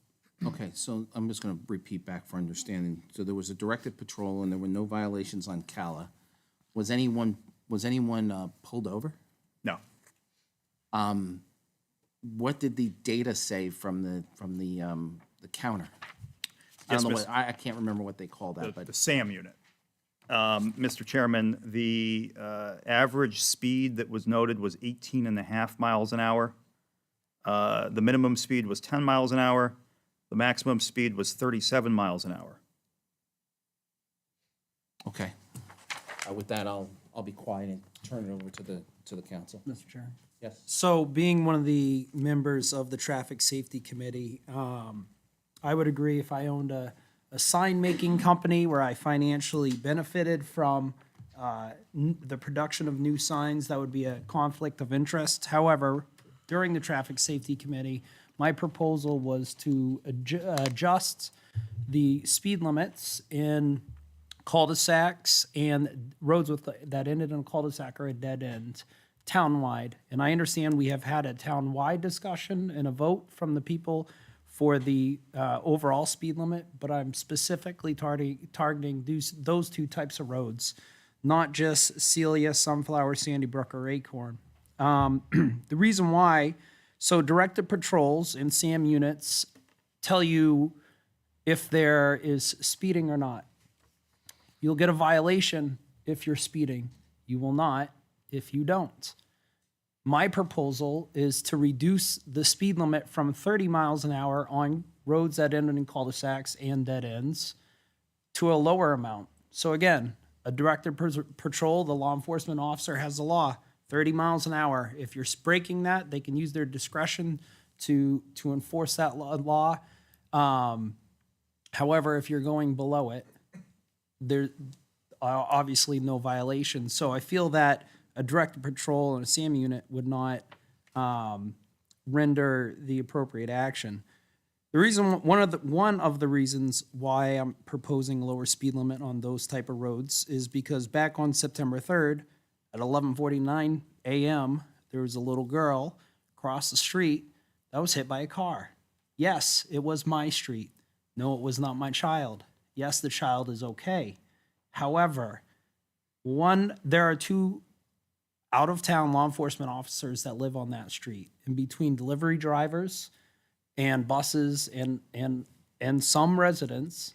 Okay, so I'm just going to repeat back for understanding. So there was a directed patrol and there were no violations on Cala. Was anyone pulled over? No. What did the data say from the counter? Yes, I can't remember what they called that, but The SAM unit. Mr. Chairman, the average speed that was noted was 18.5 miles an hour. The minimum speed was 10 miles an hour. The maximum speed was 37 miles an hour. okay. With that, I'll be quiet and turn it over to the council. Mr. Chair. Yes. So being one of the members of the Traffic Safety Committee, I would agree if I owned a sign-making company where I financially benefited from the production of new signs, that would be a conflict of interest. However, during the Traffic Safety Committee, my proposal was to adjust the speed limits in cul-de-sacs and roads that ended in a cul-de-sac or a dead end townwide. And I understand we have had a townwide discussion and a vote from the people for the overall speed limit, but I'm specifically targeting those two types of roads, not just Celia, Sunflower, Sandy Brook, or Acorn. The reason why, so directed patrols and SAM units tell you if there is speeding or not. You'll get a violation if you're speeding. You will not if you don't. My proposal is to reduce the speed limit from 30 miles an hour on roads that end in cul-de-sacs and dead ends to a lower amount. So again, a directed patrol, the law enforcement officer has the law, 30 miles an hour. If you're breaking that, they can use their discretion to enforce that law. However, if you're going below it, there obviously no violation. So I feel that a directed patrol and a SAM unit would not render the appropriate action. The reason, one of the reasons why I'm proposing a lower speed limit on those type of roads is because back on September 3rd at 11:49 a.m., there was a little girl across the street that was hit by a car. Yes, it was my street. No, it was not my child. Yes, the child is okay. However, there are two out-of-town law enforcement officers that live on that street. And between delivery drivers and buses and some residents,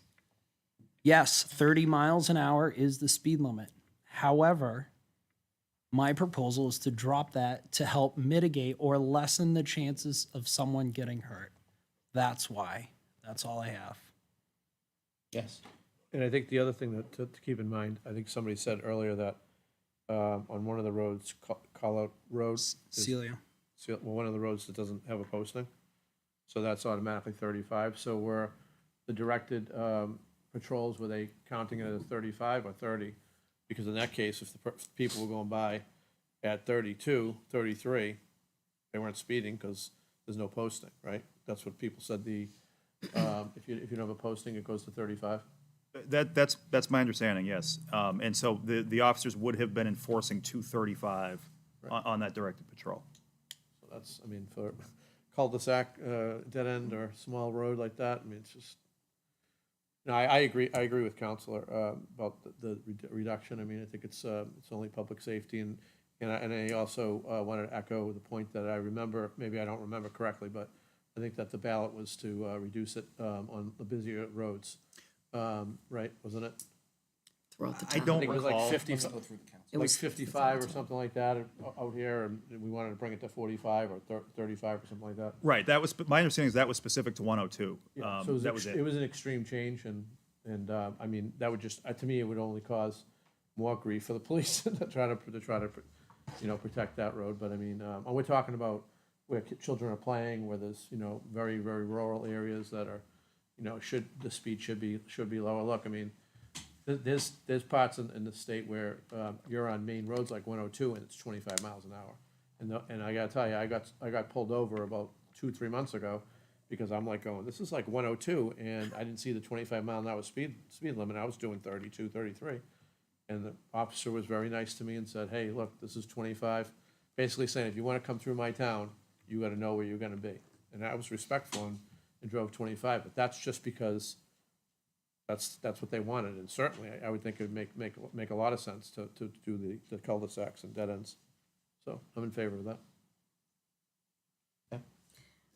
yes, 30 miles an hour is the speed limit. However, my proposal is to drop that to help mitigate or lessen the chances of someone getting hurt. That's why. That's all I have. Yes. And I think the other thing that to keep in mind, I think somebody said earlier that on one of the roads, call out roads. Celia. Well, one of the roads that doesn't have a posting, so that's automatically 35. So were the directed patrols, were they counting it as 35 or 30? Because in that case, if the people were going by at 32, 33, they weren't speeding because there's no posting, right? That's what people said. If you don't have a posting, it goes to 35. That's my understanding, yes. And so the officers would have been enforcing 235 on that directed patrol. So that's, I mean, for cul-de-sac, dead end or small road like that, I mean, it's just, no, I agree with Counselor about the reduction. I mean, I think it's only public safety, and I also wanted to echo the point that I remember, maybe I don't remember correctly, but I think that the ballot was to reduce it on the busier roads, right, wasn't it? Throughout the I town. think it was like recall. 50, Let's go through the council. It like was 55 or something like that out here, and we wanted to bring it to 45 or 35 or something like that. Right, that was, my understanding is that was specific to 102. Yeah, so That was it it. was an extreme change, and I mean, that would just, to me, it would only cause more grief for the police to try to, protect that road. But I mean, and we're talking about where children are playing, where there's, very, very rural areas that are, the speed should be lower. Look, I mean, there's parts in the state where you're on main roads like 102 and it's 25 miles an hour. And I gotta tell you, I got pulled over about 2-3 months ago because I'm like going, this is like 102, and I didn't see the 25 mile an hour speed limit. I was doing 32, 33. And the officer was very nice to me and said, hey, look, this is 25. Basically saying, if you want to come through my town, you got to know where you're going to be. And I was respectful and drove 25, but that's just because that's what they wanted. And certainly, I would think it would make a lot of sense to do the cul-de-sacs and dead ends. So I'm in favor of that.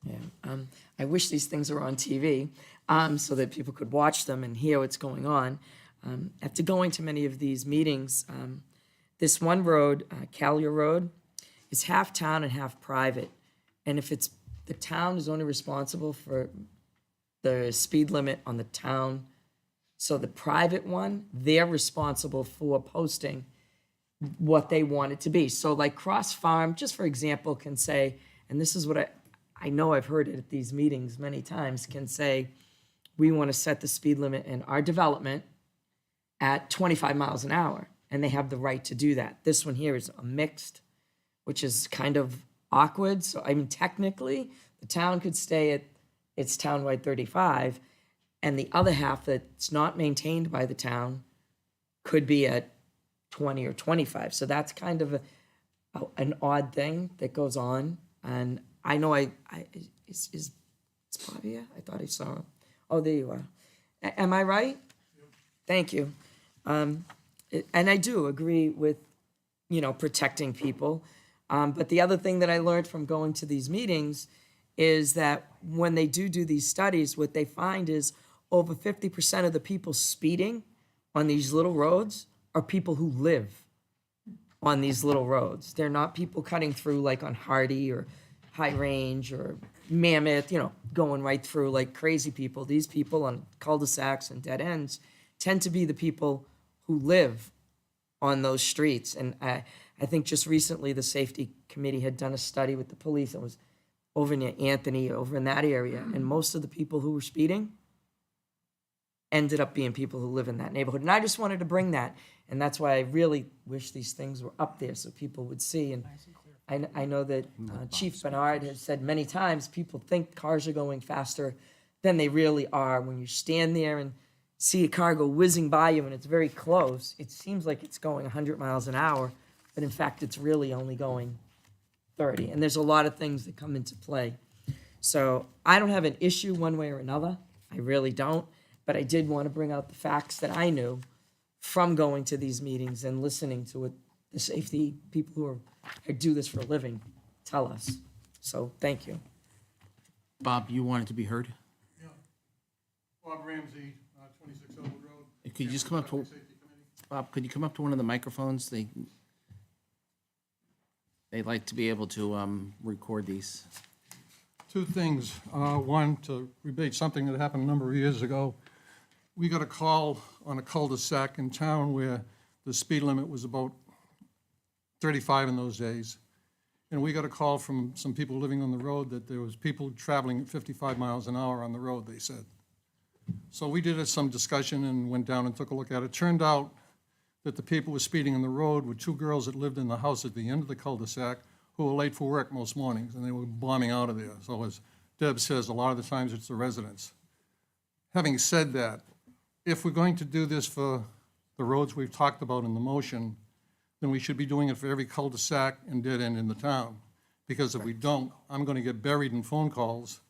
Yeah, I wish these things were on TV so that people could watch them and hear what's going on. After going to many of these meetings, this one road, Callier Road, is half town and half private. And if the town is only responsible for the speed limit on the town, so the private one, they're responsible for posting what they want it to be. So like Cross Farm, just for example, can say, and this is what I know I've heard it at these meetings many times, can say, we want to set the speed limit in our development at 25 miles an hour, and they have the right to do that. This one here is a mixed, which is kind of awkward. So, I mean, technically, the town could stay at its townwide 35, and the other half that's not maintained by the town could be at 20 or 25. So that's kind of an odd thing that goes on. And I know is Bob here? I thought I saw him. Oh, there you are. Am I right? Thank you. And I do agree with, protecting people. But the other thing that I learned from going to these meetings is that when they do these studies, what they find is over 50% of the people speeding on these little roads are people who live on these little roads. They're not people cutting through like on Hardy or High Range or Mammoth, going right through like crazy people. These people on cul-de-sacs and dead ends tend to be the people who live on those streets. And I think just recently the safety committee had done a study with the police. It was over near Anthony, over in that area. And most of the people who were speeding ended up being people who live in that neighborhood. And I just wanted to bring that. And that's why I really wish these things were up there so people would see. And I know that Chief Bernard has said many times, people think cars are going faster than they really are. When you stand there and see a car go whizzing by you and it's very close, it seems like it's going 100 miles an hour, but in fact, it's really only going 30. And there's a lot of things that come into play. So I don't have an issue one way or another. I really don't. But I did want to bring out the facts that I knew from going to these meetings and listening to what the safety people who do this for a living tell us. So thank you. Bob, you wanted to be heard? Bob Ramsey, 26 Elwood Road. Could you just come up to, Bob, could you come up to one of the microphones? They like to be able to record these. Two things. One, to rebate something that happened a number of years ago. We got a call on a cul-de-sac in town where the speed limit was about 35 in those days. And we got a call from some people living on the road that there was people traveling at 55 miles an hour on the road, they said. So we did some discussion and went down and took a look at it. Turned out that the people who were speeding on the road were two girls that lived in the house at the end of the cul-de-sac who were late for work most mornings, and they were bombing out of there. So as Deb says, a lot of the times it's the residents. Having said that, if we're going to do this for the roads we've talked about in the motion, then we should be doing it for every cul-de-sac and dead end in the town. Because if we don't, I'm going to get buried in phone calls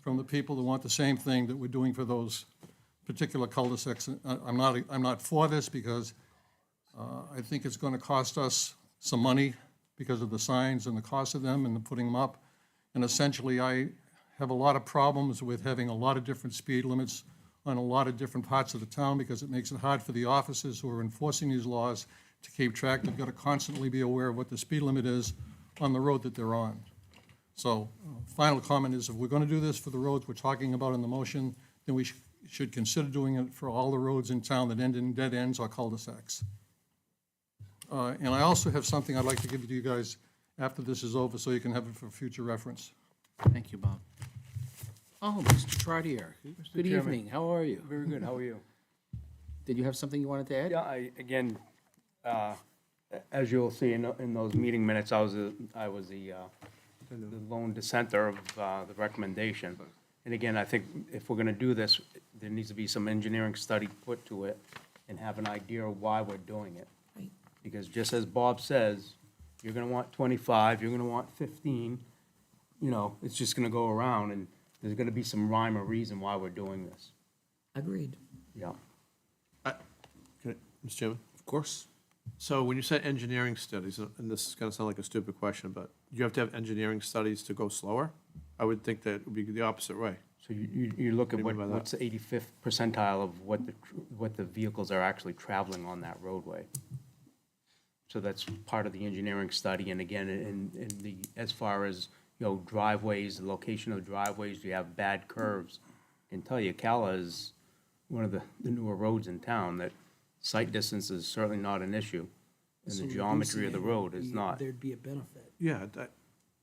from the people that want the same thing that we're doing for those particular cul-de-sacs. I'm not for this because I think it's going to cost us some money because of the signs and the cost of them and the putting them up. And essentially, I have a lot of problems with having a lot of different speed limits on a lot of different parts of the town because it makes it hard for the officers who are enforcing these laws to keep track. They've got to constantly be aware of what the speed limit is on the road that they're on. So, final comment is if we're going to do this for the roads we're talking about in the motion, then we should consider doing it for all the roads in town that end in dead ends or cul-de-sacs. And I also have something I'd like to give to you guys after this is over so you can have it for future reference. Thank you, Bob. Oh, Mr. Trottier. Good evening. How are you? Very good. How are you? Did you have something you wanted to add? Yeah, as you'll see in those meeting minutes, I was the lone dissenter of the recommendation. And again, I think if we're going to do this, there needs to be some engineering study put to it and have an idea of why we're doing it. Right. Because just as Bob says, you're going to want 25, you're going to want 15, it's just going to go around, and there's going to be some rhyme or reason why we're doing this. Agreed. Yeah. Mr. Chairman? Of course. So when you said engineering studies, and this is going to sound like a stupid question, but you have to have engineering studies to go slower? I would think that it would be the opposite way. So you look at What do you mean by what's the 85th percentile of what the vehicles are actually traveling on that roadway. So that's part of the engineering study, and again, as far as, driveways, the location of driveways, you have bad curves. I can tell you, Cala is one of the newer roads in town that sight distance is certainly not an issue, and So the geometry of the reducing it road would is be- not. There'd be a benefit. Yeah,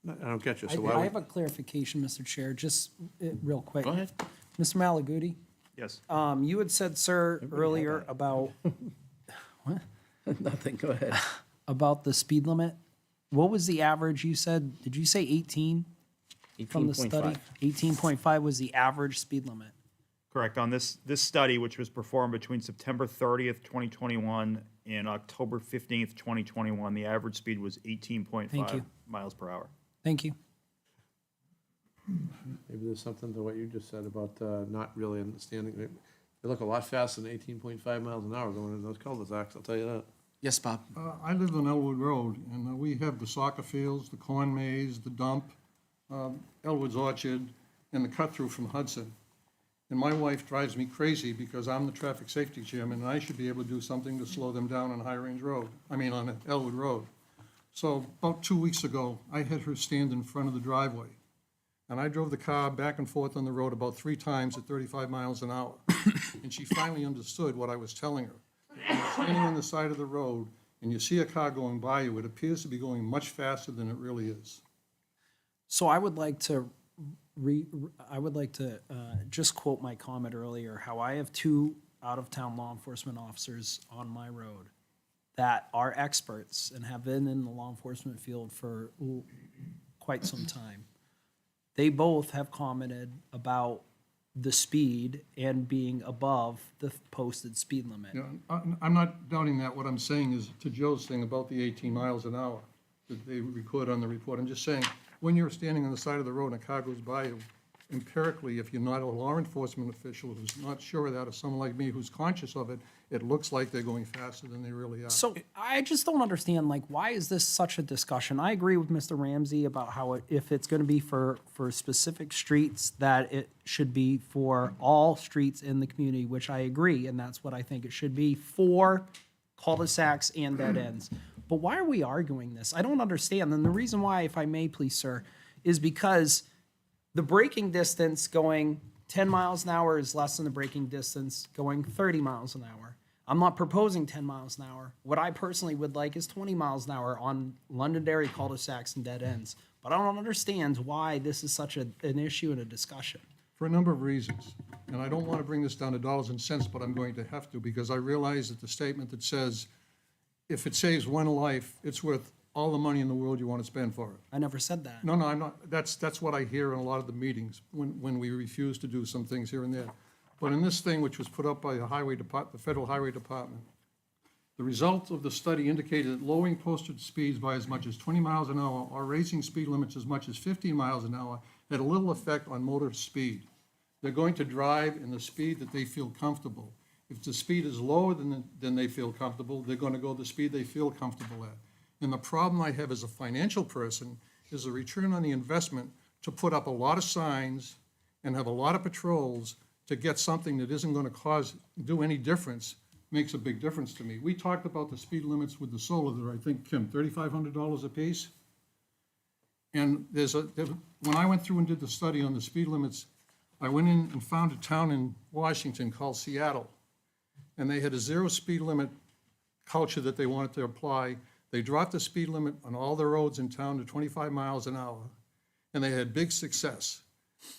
I don't get you. So why I would? have a clarification, Mr. Chair, just real quick. Go ahead. Mr. Malaguti, Yes. you had said, sir, earlier about, Nothing, go ahead. about the speed limit. What was the average you said? Did you say 18 from the study? 18.5 was the average speed limit. Correct. On this study, which was performed between September 30th, 2021 and October 15th, 2021, the average speed was Thank 18.5 you. miles per hour. Thank you. Maybe there's something to what you just said about not really understanding. They look a lot faster than 18.5 miles an hour going in those cul-de-sacs, I'll tell you that. Yes, Bob? I live on Elwood Road, and we have the soccer fields, the corn maze, the dump, Elwood's Orchard, and the cut-through from Hudson. And my wife drives me crazy because I'm the traffic safety chairman, and I should be able to do something to slow them down on High Range Road, on Elwood Road. So about 2 weeks ago, I had her stand in front of the driveway. And I drove the car back and forth on the road about 3 times at 35 miles an hour. And she finally understood what I was telling her. When you're standing on the side of the road and you see a car going by you, it appears to be going much faster than it really is. So I would like to just quote my comment earlier, how I have 2 out-of-town law enforcement officers on my road that are experts and have been in the law enforcement field for quite some time. They both have commented about the speed and being above the posted speed limit. Yeah, I'm not doubting that. What I'm saying is, to Joe's thing about the 18 miles an hour that they record on the report, I'm just saying, when you're standing on the side of the road and a car goes by you, empirically, if you're not a law enforcement official who's not sure of that, or someone like me who's conscious of it, it looks like they're going faster than they really are. So I just don't understand, like, why is this such a discussion? I agree with Mr. Ramsey about how if it's going to be for specific streets, that it should be for all streets in the community, which I agree, and that's what I think it should be for cul-de-sacs and dead ends. But why are we arguing this? I don't understand. And the reason why, if I may please, sir, is because the braking distance going 10 miles an hour is less than the braking distance going 30 miles an hour. I'm not proposing 10 miles an hour. What I personally would like is 20 miles an hour on Londonderry cul-de-sacs and dead ends. But I don't understand why this is such an issue and a discussion. For a number of reasons. And I don't want to bring this down to dollars and cents, but I'm going to have to, because I realize that the statement that says, if it saves one life, it's worth all the money in the world you want to spend for it. I never said that. No, I'm not. That's what I hear in a lot of the meetings when we refuse to do some things here and there. But in this thing, which was put up by the Federal Highway Department, the result of the study indicated that lowering posted speeds by as much as 20 miles an hour or raising speed limits as much as 15 miles an hour had a little effect on motor speed. They're going to drive in the speed that they feel comfortable. If the speed is lower than they feel comfortable, they're going to go the speed they feel comfortable at. And the problem I have as a financial person is the return on the investment to put up a lot of signs and have a lot of patrols to get something that isn't going to do any difference makes a big difference to me. We talked about the speed limits with the solar there, I think, Kim, $3,500 a piece. And when I went through and did the study on the speed limits, I went in and found a town in Washington called Seattle. And they had a 0 speed limit culture that they wanted to apply. They dropped the speed limit on all the roads in town to 25 miles an hour, and they had big success.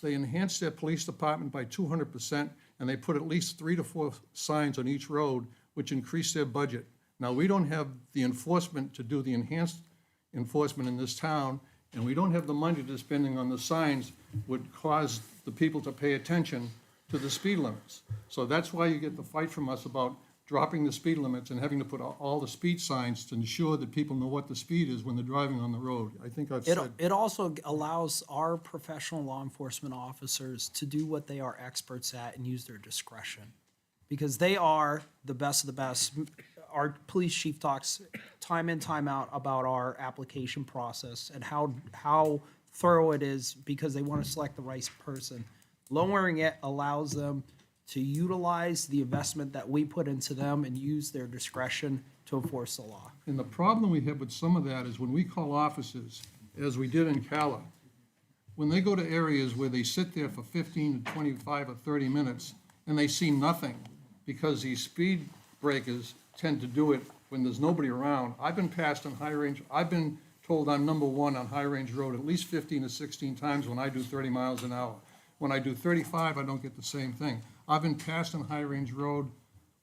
They enhanced their police department by 200%, and they put at least 3 to 4 signs on each road, which increased their budget. Now, we don't have the enforcement to do the enhanced enforcement in this town, and we don't have the money to spending on the signs would cause the people to pay attention to the speed limits. So that's why you get the fight from us about dropping the speed limits and having to put all the speed signs to ensure that people know what the speed is when they're driving on the road. I think I've said. It also allows our professional law enforcement officers to do what they are experts at and use their discretion. Because they are the best of the best. Our police chief talks time in, time out about our application process and how thorough it is because they want to select the right person. Lowering it allows them to utilize the investment that we put into them and use their discretion to enforce the law. And the problem we have with some of that is when we call officers, as we did in Cala, when they go to areas where they sit there for 15 to 25 or 30 minutes and they see nothing because these speed breakers tend to do it when there's nobody around. I've been passed on High Range. I've been told I'm number 1 on High Range Road at least 15 to 16 times when I do 30 miles an hour. When I do 35, I don't get the same thing. I've been passed on High Range Road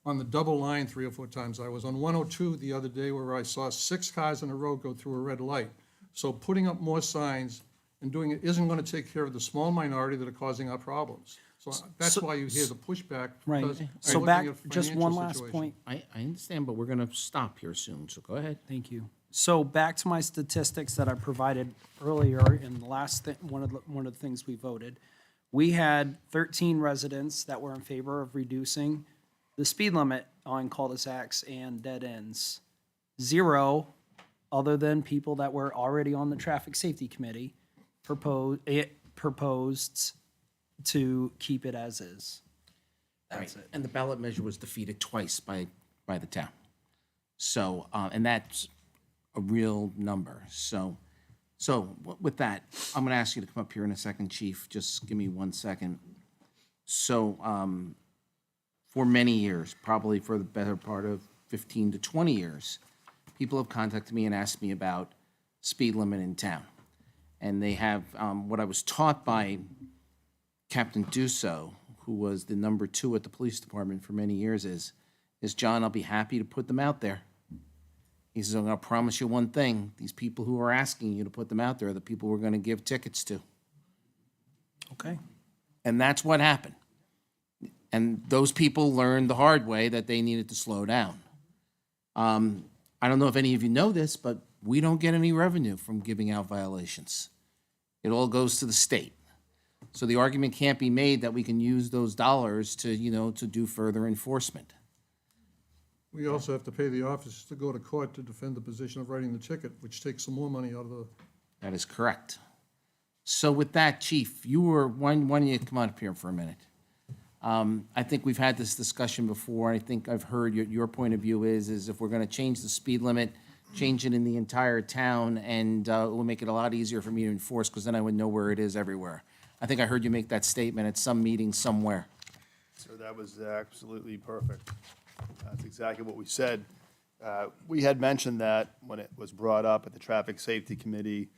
on the double line 3 or 4 times. I was on 102 the other day where I saw 6 cars on the road go through a red light. So putting up more signs and doing it isn't going to take care of the small minority that are causing our problems. So that's why you hear the pushback. Right. because they're So looking back, at just financial one last situation. point. I understand, but we're going to stop here soon, so go ahead. Thank you. So back to my statistics that I provided earlier in the last one of the things we voted. We had 13 residents that were in favor of reducing the speed limit on cul-de-sacs and dead ends. 0, other than people that were already on the traffic safety committee, proposed to keep it as is. That's it. And the ballot measure was defeated twice by the town. So, and that's a real number. So with that, I'm going to ask you to come up here in a second, Chief. Just give me 1 second. So, for many years, probably for the better part of 15 to 20 years, people have contacted me and asked me about speed limit in town. And they have, what I was taught by Captain Dusso, who was the number 2 at the police department for many years, is John, I'll be happy to put them out there. He says, I'm going to promise you one thing. These people who are asking you to put them out there are the people we're going to give tickets to. Okay. And that's what happened. And those people learned the hard way that they needed to slow down. I don't know if any of you know this, but we don't get any revenue from giving out violations. It all goes to the state. So the argument can't be made that we can use those dollars to, to do further enforcement. We also have to pay the officers to go to court to defend the position of writing the ticket, which takes some more money out of the. That is correct. So with that, Chief, why don't you come up here for a minute? I think we've had this discussion before. I think I've heard your point of view is if we're going to change the speed limit, change it in the entire town, and it will make it a lot easier for me to enforce, because then I would know where it is everywhere. I think I heard you make that statement at some meeting somewhere. So that was absolutely perfect. That's exactly what we said. We had mentioned that when it was brought up at the Traffic Safety Committee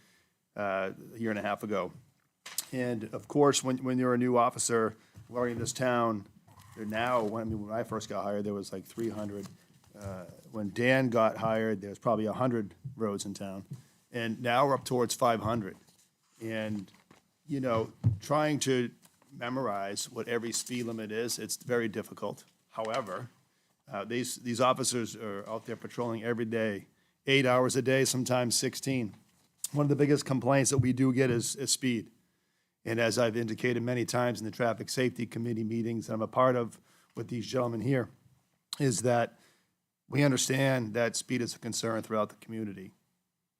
a year and a half ago. And of course, when you're a new officer learning this town, when I first got hired, there was like 300. When Dan got hired, there's probably 100 roads in town. And now we're up towards 500. And, trying to memorize what every speed limit is, it's very difficult. However, these officers are out there patrolling every day, 8 hours a day, sometimes 16. One of the biggest complaints that we do get is speed. And as I've indicated many times in the Traffic Safety Committee meetings that I'm a part of with these gentlemen here, is that we understand that speed is a concern throughout the community.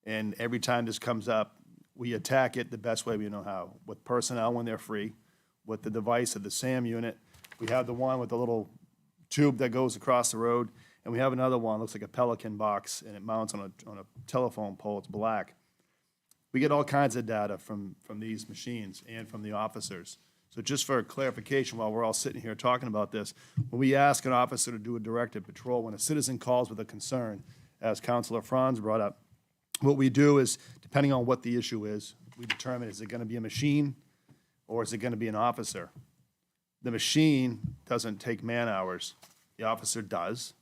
And every time this comes up, we attack it the best way we know how, with personnel when they're free, with the device of the SAM unit. We have the one with the little tube that goes across the road, and we have another one, looks like a Pelican box, and it mounts on a telephone pole, it's black. We get all kinds of data from these machines and from the officers. So just for clarification, while we're all sitting here talking about this, when we ask an officer to do a directed patrol, when a citizen calls with a concern, as Councilor Franz brought up, what we do is, depending on what the issue is, we determine, is it going to be a machine or is it going to be an officer? The machine doesn't take man hours. The officer does.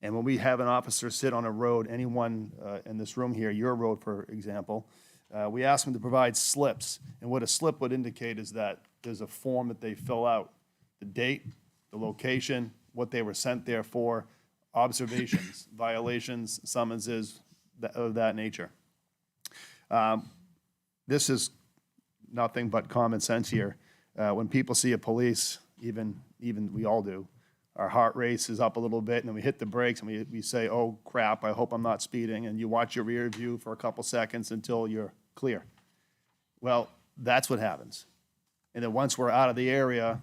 And when we have an officer sit on a road, anyone in this room here, your road, for example, we ask them to provide slips. And what a slip would indicate is that there's a form that they fill out, the date, the location, what they were sent there for, observations, violations, summonses, of that nature. This is nothing but common sense here. When people see a police, even we all do, our heart race is up a little bit, and then we hit the brakes and we say, oh crap, I hope I'm not speeding, and you watch your rear view for a couple seconds until you're clear. Well, that's what happens. And then once we're out of the area,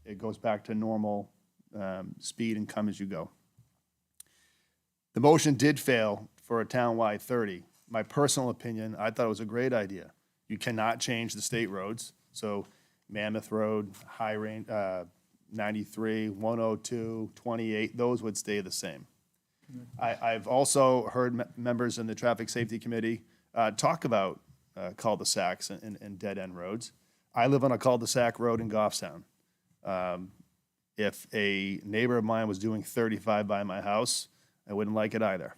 it goes back to normal speed and come as you go. The motion did fail for a townwide 30. My personal opinion, I thought it was a great idea. You cannot change the state roads, so Mammoth Road, High Range, 93, 102, 28, those would stay the same. I've also heard members in the Traffic Safety Committee talk about cul-de-sacs and dead-end roads. I live on a cul-de-sac road in Goffstown. If a neighbor of mine was doing 35 by my house, I wouldn't like it either.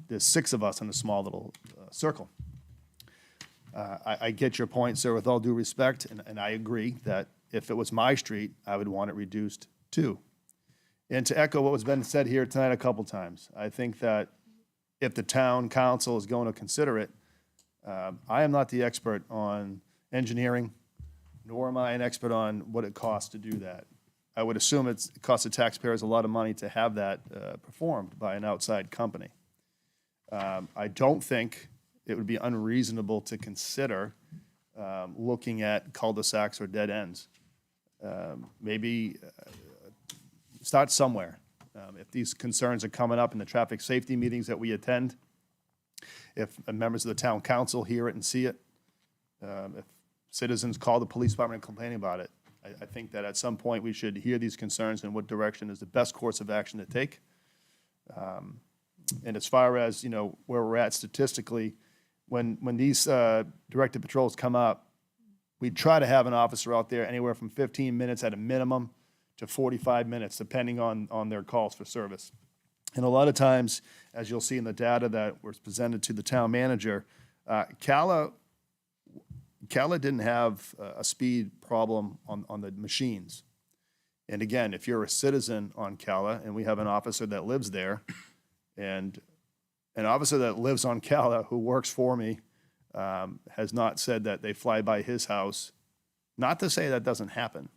There's 6 of us in a small little circle. I get your point, sir, with all due respect, and I agree that if it was my street, I would want it reduced too. And to echo what was been said here tonight a couple times, I think that if the town council is going to consider it, I am not the expert on engineering, nor am I an expert on what it costs to do that. I would assume it costs the taxpayers a lot of money to have that performed by an outside company. I don't think it would be unreasonable to consider looking at cul-de-sacs or dead ends. Maybe start somewhere. If these concerns are coming up in the traffic safety meetings that we attend, if members of the town council hear it and see it, if citizens call the police department and complain about it, I think that at some point we should hear these concerns and what direction is the best course of action to take. And as far as, you know, where we're at statistically, when these directed patrols come up, we try to have an officer out there anywhere from 15 minutes at a minimum to 45 minutes, depending on their calls for service. And a lot of times, as you'll see in the data that was presented to the town manager, Cala didn't have a speed problem on the machines. And again, if you're a citizen on Cala, and we have an officer that lives there, and an officer that lives on Cala who works for me has not said that they fly by his house. Not to say that doesn't happen,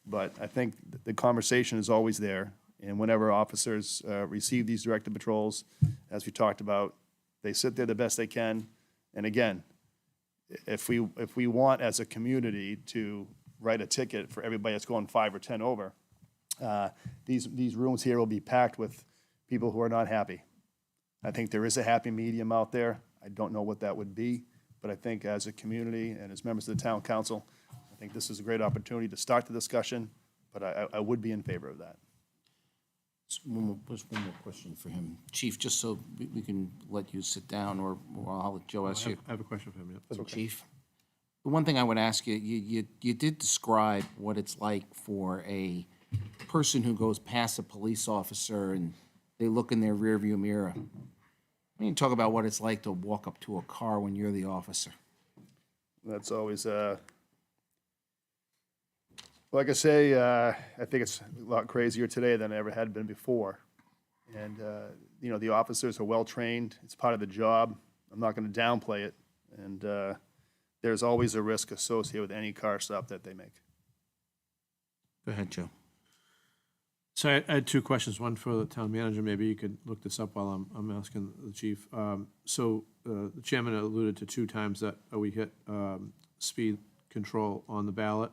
but I think the conversation is always there. And whenever officers receive these directed patrols, as we talked about, they sit there the best they can. And again, if we want as a community to write a ticket for everybody that's going 5 or 10 over, these rooms here will be packed with people who are not happy. I think there is a happy medium out there. I don't know what that would be, but I think as a community and as members of the town council, I think this is a great opportunity to start the discussion, but I would be in favor of that. Just one more question for him. Chief, just so we can let you sit down, or I'll let Joe ask you. I have a question for him, yeah. Chief, the one thing I would ask you, you did describe what it's like for a person who goes past a police officer and they look in their rearview mirror. I mean, talk about what it's like to walk up to a car when you're the officer. That's always, like I say, I think it's a lot crazier today than it ever had been before. And, you know, the officers are well-trained. It's part of the job. I'm not going to downplay it. And there's always a risk associated with any car stop that they make. Go ahead, Joe. So I had two questions, one for the town manager. Maybe you could look this up while I'm asking the chief. So the chairman alluded to 2 times that we hit speed control on the ballot.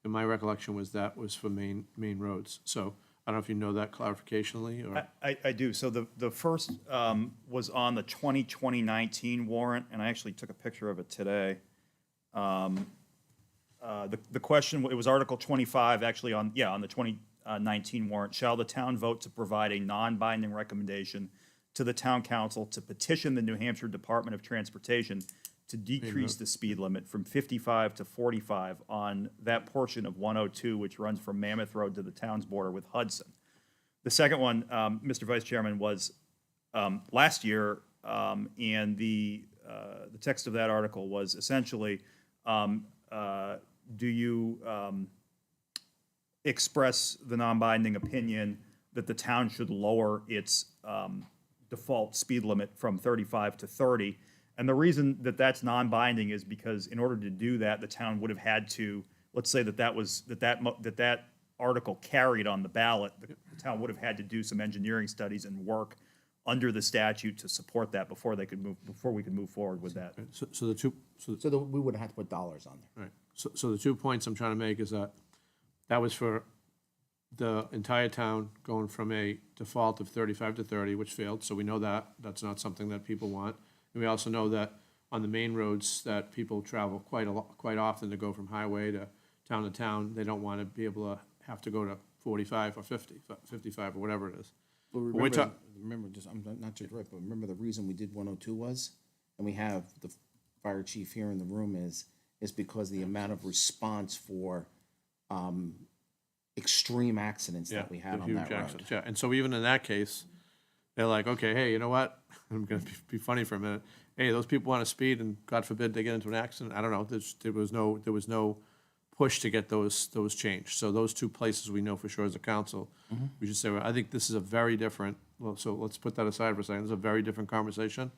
And my recollection was that was for main roads. So I don't know if you know that clarificationally or. I do. So the first was on the 2019 warrant, and I actually took a picture of it today. The question, it was Article 25, actually on the 2019 warrant. Shall the town vote to provide a non-binding recommendation to the town council to petition the New Hampshire Department of Transportation to decrease the speed limit from 55 to 45 on that portion of 102, which runs from Mammoth Road to the town's border with Hudson? The second one, Mr. Vice Chairman, was last year, and the text of that article was essentially, do you express the non-binding opinion that the town should lower its default speed limit from 35 to 30? And the reason that that's non-binding is because in order to do that, the town would have had to, let's say that article carried on the ballot, the town would have had to do some engineering studies and work under the statute to support that before we could move forward with that. So we would have had to put dollars on there. Right. So the 2 points I'm trying to make is that was for the entire town going from a default of 35 to 30, which failed. So we know that. That's not something that people want. And we also know that on the main roads that people travel quite often to go from highway to town, they don't want to be able to have to go to 45 or 50, 55 or whatever it is. Well, remember, just, I'm not to interrupt, but remember the reason we did 102 was, and we have the fire chief here in the room, is because the amount of response for extreme accidents that we had on that road. Yeah, and so even in that case, they're like, okay, hey, you know what? I'm going to be funny for a minute. hey, those people want to speed and God forbid they get into an accident. I don't know. There was no push to get those changed. So those two places we know for sure as a council, we should say, well, I think this is a very different, well, so let's put that aside for a second. This is a very different conversation.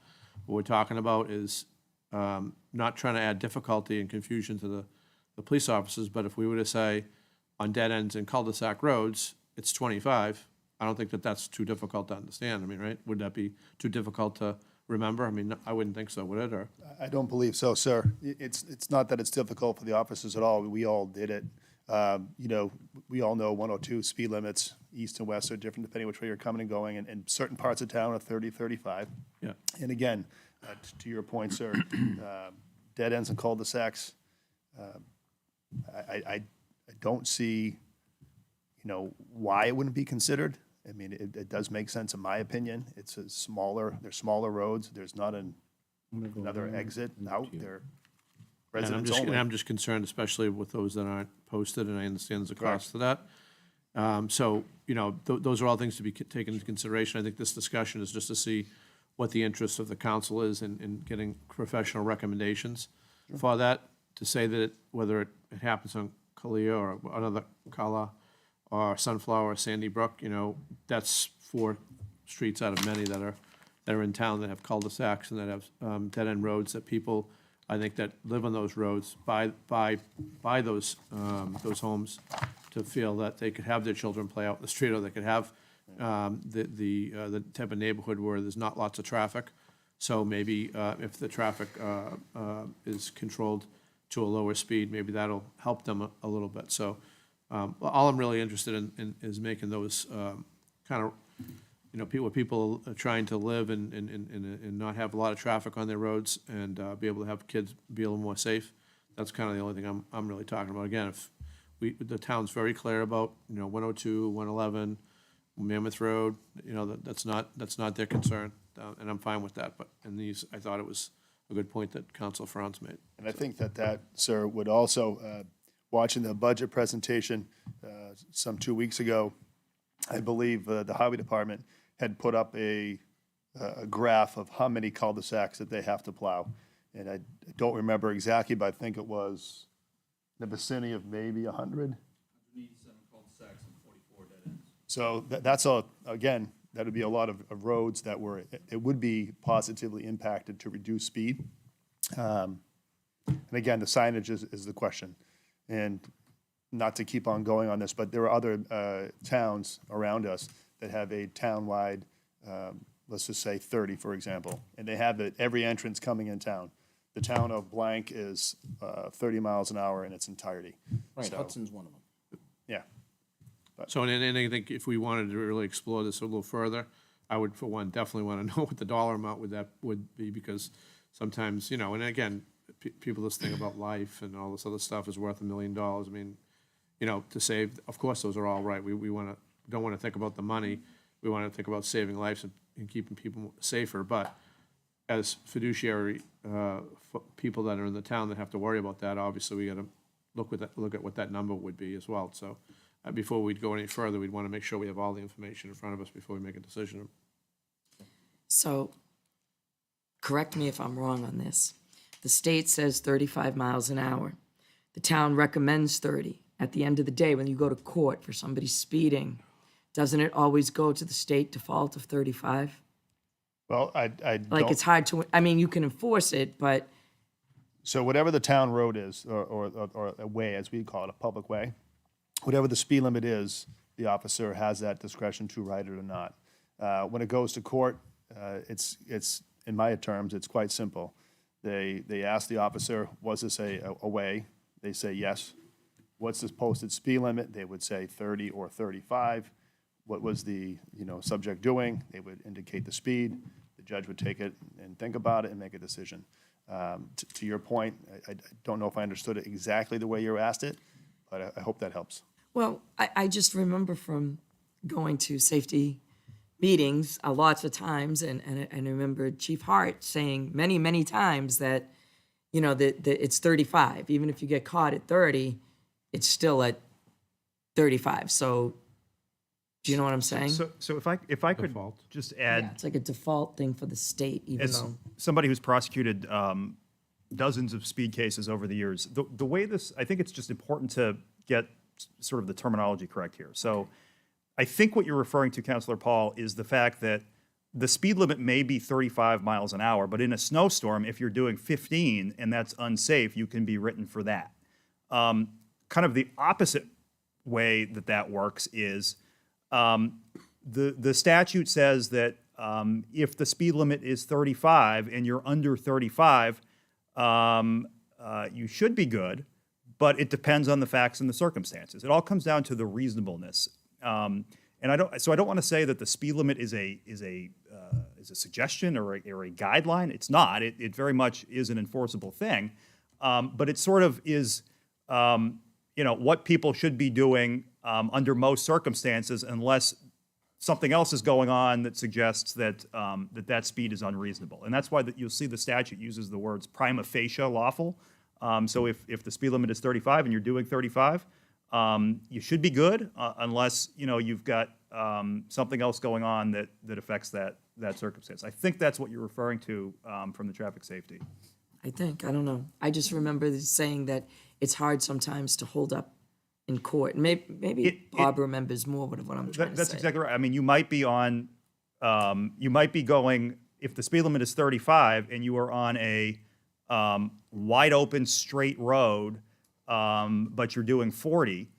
What we're talking about is not trying to add difficulty and confusion to the police officers, but if we were to say on dead ends and cul-de-sac roads, it's 25, I don't think that that's too difficult to understand. I mean, right? Would that be too difficult to remember? I mean, I wouldn't think so, would it, or? I don't believe so, sir. It's not that it's difficult for the officers at all. We all did it. You know, we all know 102 speed limits, east and west, are different depending which way you're coming and going, and certain parts of town are 30, 35. Yeah. And again, to your point, sir, dead ends and cul-de-sacs, I don't see, you know, why it wouldn't be considered. I mean, it does make sense in my opinion. It's there's smaller roads. There's not another exit out there. Residents only. And I'm just concerned, especially with those that aren't posted, and I understand there's a cost to that. So, you know, those are all things to be taken into consideration. I think this discussion is just to see what the interest of the council is in getting professional recommendations for that. To say that whether it happens on Kalia or another Kala or Sunflower or Sandy Brook, you know, that's 4 streets out of many that are in town that have cul-de-sacs and that have dead-end roads that people, I think, that live on those roads buy those homes to feel that they could have their children play out in the street, or they could have the type of neighborhood where there's not lots of traffic. So maybe if the traffic is controlled to a lower speed, maybe that'll help them a little bit. So all I'm really interested in is making those kind of, you know, people are trying to live and not have a lot of traffic on their roads and be able to have kids be a little more safe. That's kind of the only thing I'm really talking about. Again, if the town's very clear about, you know, 102, 111, Mammoth Road, you know, that's not their concern, and I'm fine with that. But in these, I thought it was a good point that Council Franz made. And I think that, sir, would also, watching the budget presentation some 2 weeks ago, I believe the Highway Department had put up a graph of how many cul-de-sacs that they have to plow. And I don't remember exactly, but I think it was in the vicinity of maybe 100. 187 cul-de-sacs and 44 dead ends. So that's again, that would be a lot of roads that it would be positively impacted to reduce speed. And again, the signage is the question. And not to keep on going on this, but there are other towns around us that have a town-wide, let's just say 30, for example, and they have it every entrance coming in town. The town of blank is 30 miles an hour in its entirety. Right, So, Hudson's one of them. yeah. So, and I think if we wanted to really explore this a little further, I would, for one, definitely want to know what the dollar amount would be, because sometimes, you know, and again, people just think about life and all this other stuff is worth $1 million. I mean, you know, to save, of course, those are all right. We don't want to think about the money. We want to think about saving lives and keeping people safer. But as fiduciary people that are in the town that have to worry about that, obviously we got to look at what that number would be as well. So before we'd go any further, we'd want to make sure we have all the information in front of us before we make a decision. So, correct me if I'm wrong on this. The state says 35 miles an hour. The town recommends 30. At the end of the day, when you go to court for somebody speeding, doesn't it always go to the state default of 35? Well, I Like, don't. it's hard to, I mean, you can enforce it, but So whatever the town road is, or a way, as we call it, a public way, whatever the speed limit is, the officer has that discretion to write it or not. When it goes to court, it's in my terms, it's quite simple. They ask the officer, was this a way? They say yes. What's the posted speed limit? They would say 30 or 35. What was the subject doing? They would indicate the speed. The judge would take it and think about it and make a decision. To your point, I don't know if I understood it exactly the way you asked it, but I hope that helps. well, I just remember from going to safety meetings lots of times, and I remember Chief Hart saying many, many times that, that it's 35. Even if you get caught at 30, it's still at 35. So Do you know what I'm saying? So if I could just add, It's like a default thing for the state, even as though. somebody who's prosecuted dozens of speed cases over the years, the way this, I think it's just important to get sort of the terminology correct here. So I think what you're referring to, Councilor Paul, is the fact that the speed limit may be 35 miles an hour, but in a snowstorm, if you're doing 15 and that's unsafe, you can be written for that. Kind of the opposite way that that works is the statute says that if the speed limit is 35 and you're under 35, you should be good, but it depends on the facts and the circumstances. It all comes down to the reasonableness. And I don't want to say that the speed limit is a suggestion or a guideline. It's not. It very much is an enforceable thing, but it sort of is. What people should be doing under most circumstances, unless something else is going on that suggests that that speed is unreasonable. And that's why you'll see the statute uses the words prima facie lawful. So if the speed limit is 35 and you're doing 35, you should be good unless you've got something else going on that affects that circumstance. I think that's what you're referring to from the traffic safety. I don't know. I just remember saying that it's hard sometimes to hold up in court. Maybe Bob remembers more what I'm trying to say. That's exactly right. I mean, you might be going, if the speed limit is 35 and you are on a wide open straight road, but you're doing 40,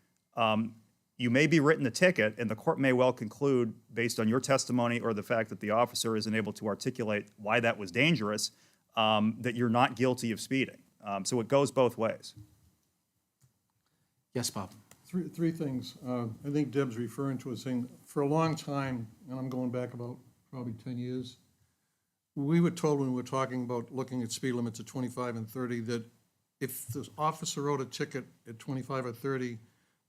you may be written a ticket, and the court may well conclude, based on your testimony or the fact that the officer isn't able to articulate why that was dangerous, that you're not guilty of speeding. So it goes both ways. Yes, Bob. Three things. I think Deb's referring to a thing. For a long time, and I'm going back about probably 10 years, we were told when we were talking about looking at speed limits at 25 and 30 that if the officer wrote a ticket at 25 or 30,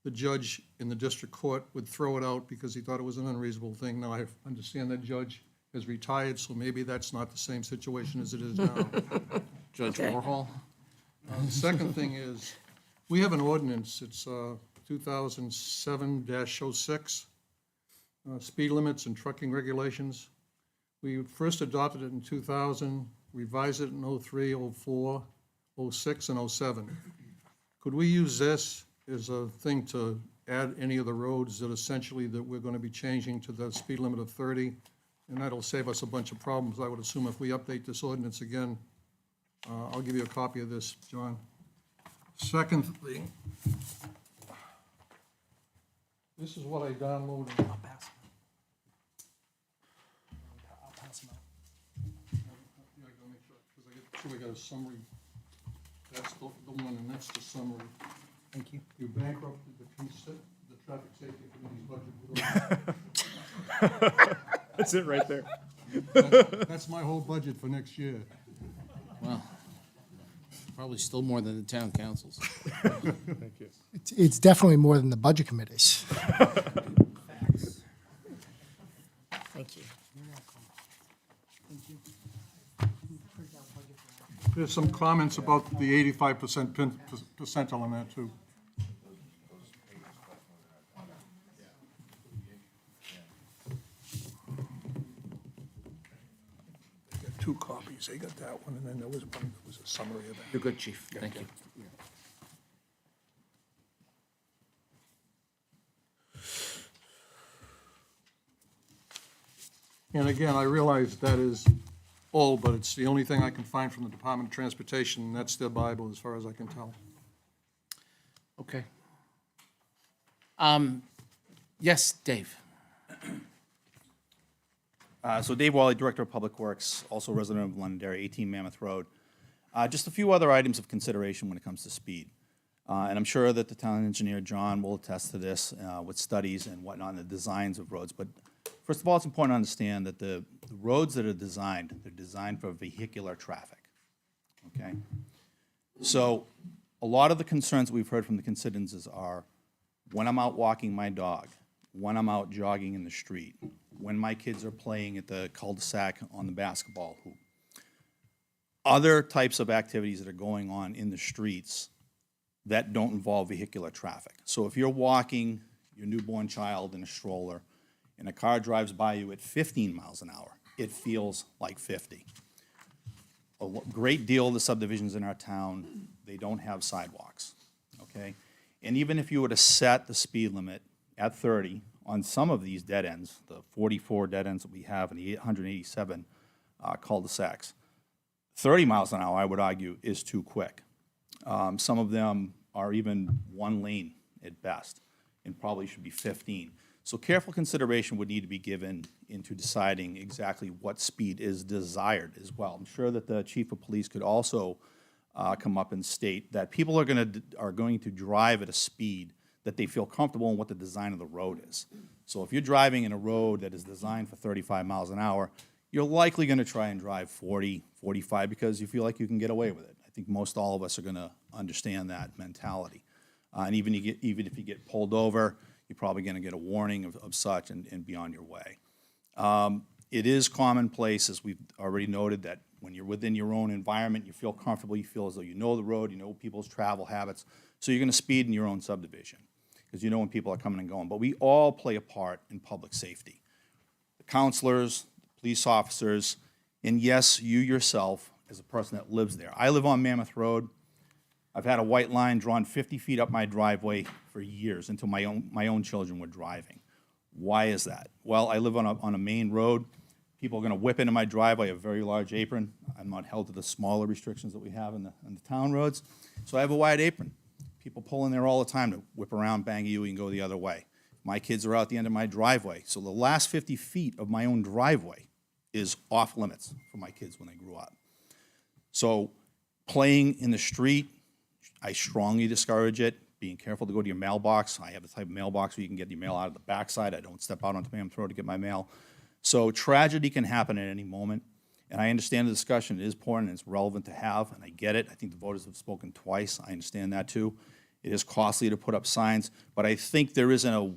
the judge in the district court would throw it out because he thought it was an unreasonable thing. Now, I understand that judge has retired, so maybe that's not the same situation as it is now. Judge Warhol? The second thing is, we have an ordinance, it's 2007-06, speed limits and trucking regulations. We first adopted it in 2000, revised it in 03, 04, 06, and 07. Could we use this as a thing to add any of the roads that essentially that we're going to be changing to the speed limit of 30? And that'll save us a bunch of problems, I would assume, if we update this ordinance again. I'll give you a copy of this, John. Secondly, this is what I downloaded. I'll pass them out. Yeah, I gotta make sure, because I got a summary. That's the one, and that's the summary. Thank you. You bankrupted the traffic safety committee's budget. That's it right there. That's my whole budget for next year. Well, probably still more than the town councils. Thank you. It's definitely more than the budget committees. Thank you. There's some comments about the 85% percentile on that, too. I got two copies. I got that one, and then there was one that was a summary of that. You're good, Chief. Thank you. And again, I realize that is old, but it's the only thing I can find from the Department of Transportation, and that's their Bible as far as I can tell. Okay. Yes, Dave. So Dave Wally, Director of Public Works, also resident of Londonderry, 18 Mammoth Road. Just a few other items of consideration when it comes to speed. And I'm sure that the town engineer, John, will attest to this with studies and whatnot, and the designs of roads. But first of all, it's important to understand that the roads that are designed, they're designed for vehicular traffic, okay? So a lot of the concerns we've heard from the constituents are when I'm out walking my dog, when I'm out jogging in the street, when my kids are playing at the cul-de-sac on the basketball hoop. Other types of activities that are going on in the streets that don't involve vehicular traffic. So if you're walking your newborn child in a stroller and a car drives by you at 15 miles an hour, it feels like 50. Great deal of the subdivisions in our town, they don't have sidewalks, okay? And even if you were to set the speed limit at 30 on some of these dead ends, the 44 dead ends that we have and the 187 cul-de-sacs, 30 miles an hour, I would argue, is too quick. Some of them are even one lane at best and probably should be 15. So careful consideration would need to be given into deciding exactly what speed is desired as well. I'm sure that the chief of police could also come up and state that people are going to drive at a speed that they feel comfortable in what the design of the road is. So if you're driving in a road that is designed for 35 miles an hour, you're likely going to try and drive 40, 45 because you feel like you can get away with it. I think most all of us are going to understand that mentality. And even if you get pulled over, you're probably going to get a warning of such and be on your way. It is commonplace, as we've already noted, that when you're within your own environment, you feel comfortable, you feel as though you know the road, you know people's travel habits, so you're going to speed in your own subdivision because you know when people are coming and going. But we all play a part in public safety. The counselors, the police officers, and yes, you yourself as a person that lives there. I live on Mammoth Road. I've had a white line drawn 50 feet up my driveway for years until my own children were driving. Why is that? Well, I live on a main road. People are going to whip into my driveway, a very large apron. I'm not held to the smaller restrictions that we have in the town roads. So I have a wide apron. People pull in there all the time to whip around, bang you, and go the other way. My kids are out the end of my driveway. So the last 50 feet of my own driveway is off limits for my kids when they grew up. So playing in the street, I strongly discourage it. Being careful to go to your mailbox. I have the type of mailbox where you can get your mail out of the backside. I don't step out onto Mammoth Road to get my mail. So tragedy can happen at any moment. And I understand the discussion. It is important and it's relevant to have, and I get it. I think the voters have spoken twice. I understand that too. It is costly to put up signs, but I think there isn't a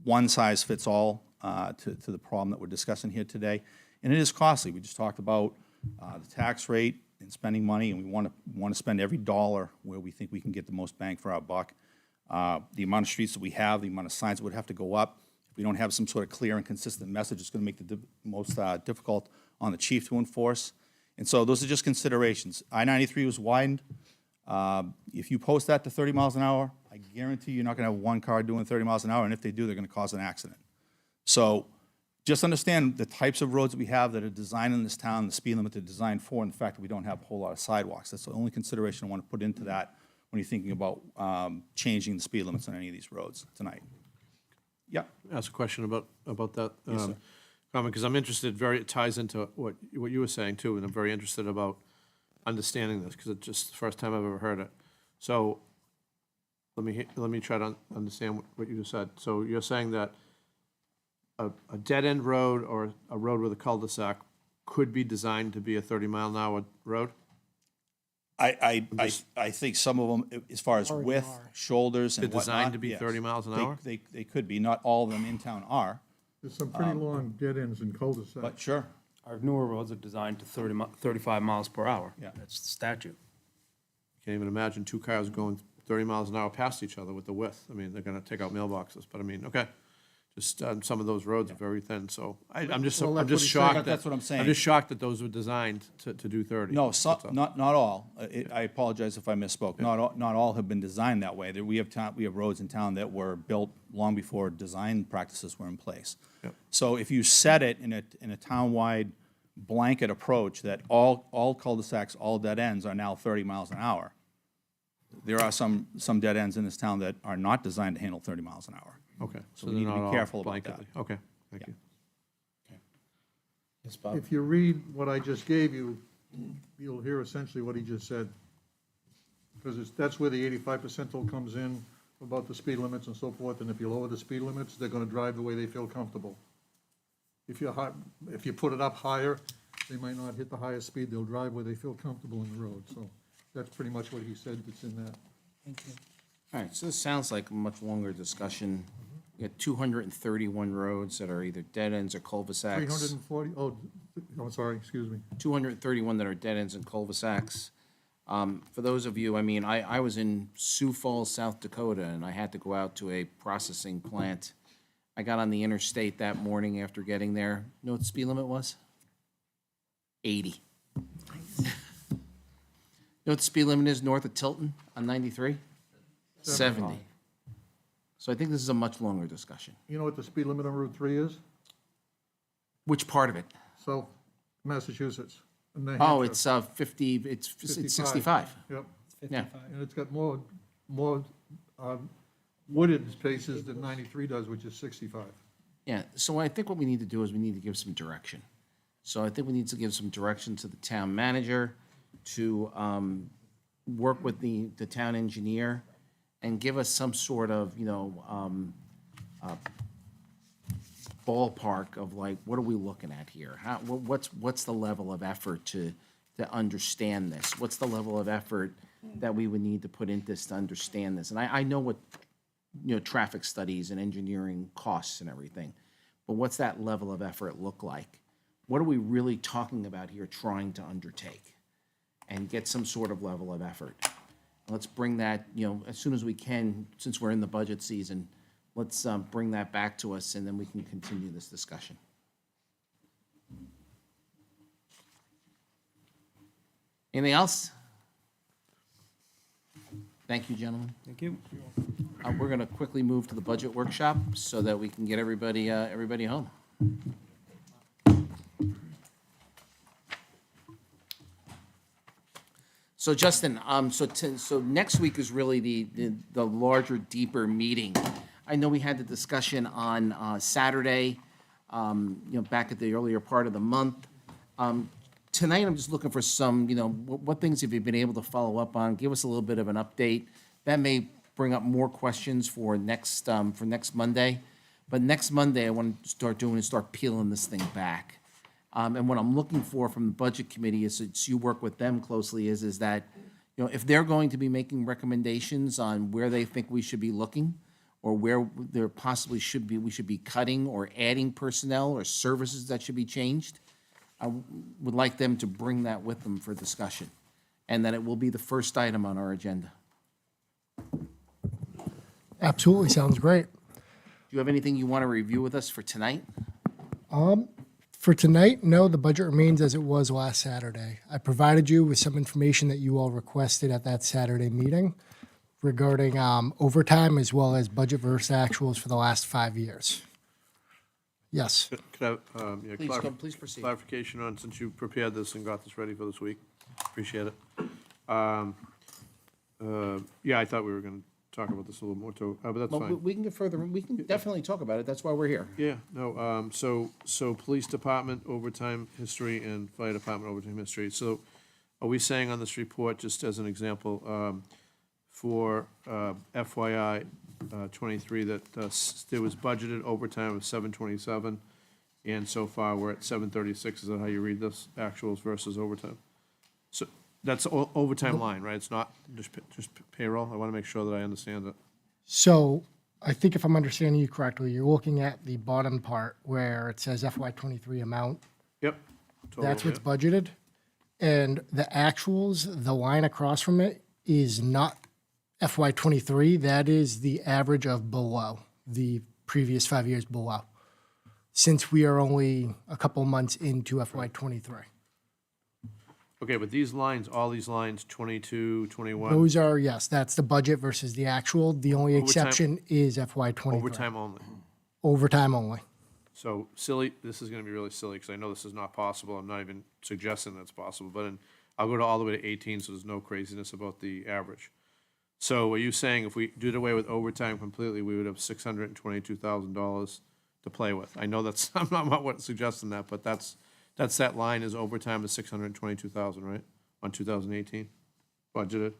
one-size-fits-all to the problem that we're discussing here today. And it is costly. We just talked about the tax rate and spending money, and we want to spend every dollar where we think we can get the most bang for our buck. The amount of streets that we have, the amount of signs that would have to go up. If we don't have some sort of clear and consistent message, it's going to make the most difficult on the chief to enforce. And so those are just considerations. I-93 was widened. If you post that to 30 miles an hour, I guarantee you're not going to have one car doing 30 miles an hour, and if they do, they're going to cause an accident. So just understand the types of roads that we have that are designed in this town, the speed limit they're designed for, and the fact that we don't have a whole lot of sidewalks. That's the only consideration I want to put into that when you're thinking about changing the speed limits on any of these roads tonight. Yeah. Ask a question about that Yes, sir. comment, because I'm interested, it ties into what you were saying too, and I'm very interested about understanding this, because it's just the first time I've ever heard it. So let me try to understand what you just said. So you're saying that a dead-end road or a road with a cul-de-sac could be designed to be a 30-mile-an-hour road? I think some of them, as far as width, shoulders, and They're whatnot. designed to be yes. 30 miles an hour? They could be. Not all of them in town are. There's some pretty long dead ends and cul-de-sacs. But sure. Our newer roads are designed to 35 miles per hour. Yeah. That's the statute. Can't even imagine two cars going 30 miles an hour past each other with the width. I mean, they're going to take out mailboxes, but I mean, okay. Just some of those roads are very thin, so I'm just Well, that's what he's saying. shocked. But that's what I'm saying. I'm just shocked that those were designed to do 30. No, That's all. not all. I apologize if I misspoke. Not all have been designed that way. We have roads in town that were built long before design practices were in place. Yep. So if you set it in a town-wide blanket approach that all cul-de-sacs, all dead ends are now 30 miles an hour, there are some dead ends in this town that are not designed to handle 30 miles an hour. Okay. So we need to be careful about that. Okay, thank you. Yes, Bob? If you read what I just gave you, you'll hear essentially what he just said. Because that's where the 85th percentile comes in about the speed limits and so forth, and if you lower the speed limits, they're gonna drive the way they feel comfortable. If you put it up higher, they might not hit the highest speed, they'll drive where they feel comfortable in the road, so that's pretty much what he said that's in that. Thank you. All right, so this sounds like a much longer discussion. You got 231 roads that are either dead ends or cul-de-sacs. 340, I'm sorry, excuse me. 231 that are dead ends and cul-de-sacs. For those of you, I mean, I was in Sioux Falls, South Dakota, and I had to go out to a processing plant. I got on the interstate that morning after getting there. You know what the speed limit was? 80. You know what the speed limit is north of Tilton on 93? 70. So I think this is a much longer discussion. You know what the speed limit on Route 3 is? Which part of it? South Massachusetts. and New Oh, Hampshire. it's 50, it's 65. Yep. Yeah. And it's got more wooded spaces than 93 does, which is 65. Yeah, so I think what we need to do is we need to give some direction. So I think we need to give some direction to the town manager to work with the town engineer and give us some sort of, ballpark of like, what are we looking at here? What's the level of effort to understand this? What's the level of effort that we would need to put into this to understand this? And I know what, traffic studies and engineering costs and everything, but what's that level of effort look like? What are we really talking about here trying to undertake? And get some sort of level of effort. Let's bring that, as soon as we can, since we're in the budget season, let's bring that back to us, and then we can continue this discussion. Anything else? Thank you, gentlemen. Thank you. We're going to quickly move to the budget workshop so that we can get everybody home. So Justin, so next week is really the larger, deeper meeting. I know we had the discussion on Saturday, back at the earlier part of the month. Tonight, I'm just looking for some, what things have you been able to follow up on? Give us a little bit of an update. That may bring up more questions for next Monday. But next Monday, I want to start peeling this thing back. And what I'm looking for from the Budget Committee is, since you work with them closely, is that, if they're going to be making recommendations on where they think we should be looking, or where there possibly we should be cutting or adding personnel or services that should be changed, I would like them to bring that with them for discussion, and that it will be the first item on our agenda. Absolutely, sounds great. Do you have anything you want to review with us for tonight? For tonight, no, the budget remains as it was last Saturday. I provided you with some information that you all requested at that Saturday meeting regarding overtime as well as budget versus actuals for the last 5 years. Yes. Could I have, Please proceed. clarification on, since you prepared this and got this ready for this week? Appreciate it. Yeah, I thought we were going to talk about this a little more too, but that's Well, fine. we can get further, we can definitely talk about it. That's why we're here. Yeah, no, so police department overtime history and fire department overtime history. So are we saying on this report, just as an example, for FYI 23, that there was budgeted overtime of 727, and so far we're at 736? Is that how you read this, actuals versus overtime? So that's overtime line, right? It's not just payroll? I want to make sure that I understand it. So I think if I'm understanding you correctly, you're looking at the bottom part where it says FY23 amount. Yep. Total, That's what's yeah. budgeted. And the actuals, the line across from it is not FY23. That is the average of below, the previous 5 years below, since we are only a couple months into FY23. Okay, but these lines, all these lines, 22, 21. Those are, yes, that's the budget versus the actual. The only exception is FY23. Overtime only. Overtime only. So silly, this is gonna be really silly, because I know this is not possible. I'm not even suggesting that's possible, but I'll go all the way to 18, so there's no craziness about the average. So are you saying if we did away with overtime completely, we would have $622,000 to play with? I know that's, I'm not suggesting that, but that's that line is overtime of 622,000, right? On 2018, budgeted?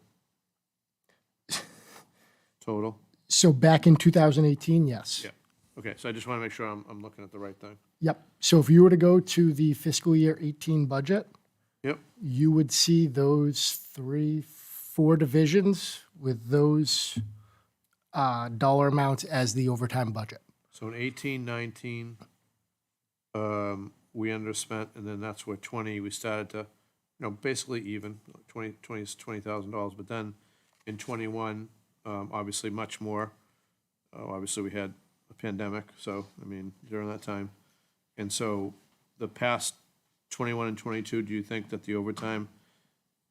Total? So back in 2018, yes. Yeah. Okay, so I just want to make sure I'm looking at the right thing. Yep. So if you were to go to the fiscal year 18 budget, Yep. you would see those 4 divisions with those dollar amounts as the overtime budget. So in 18, 19, we underspent, and then that's where 20, we started to, basically even, $20,000. But then in 21, obviously much more. Obviously, we had a pandemic, so, I mean, during that time. And so the past 21 and 22, do you think that the overtime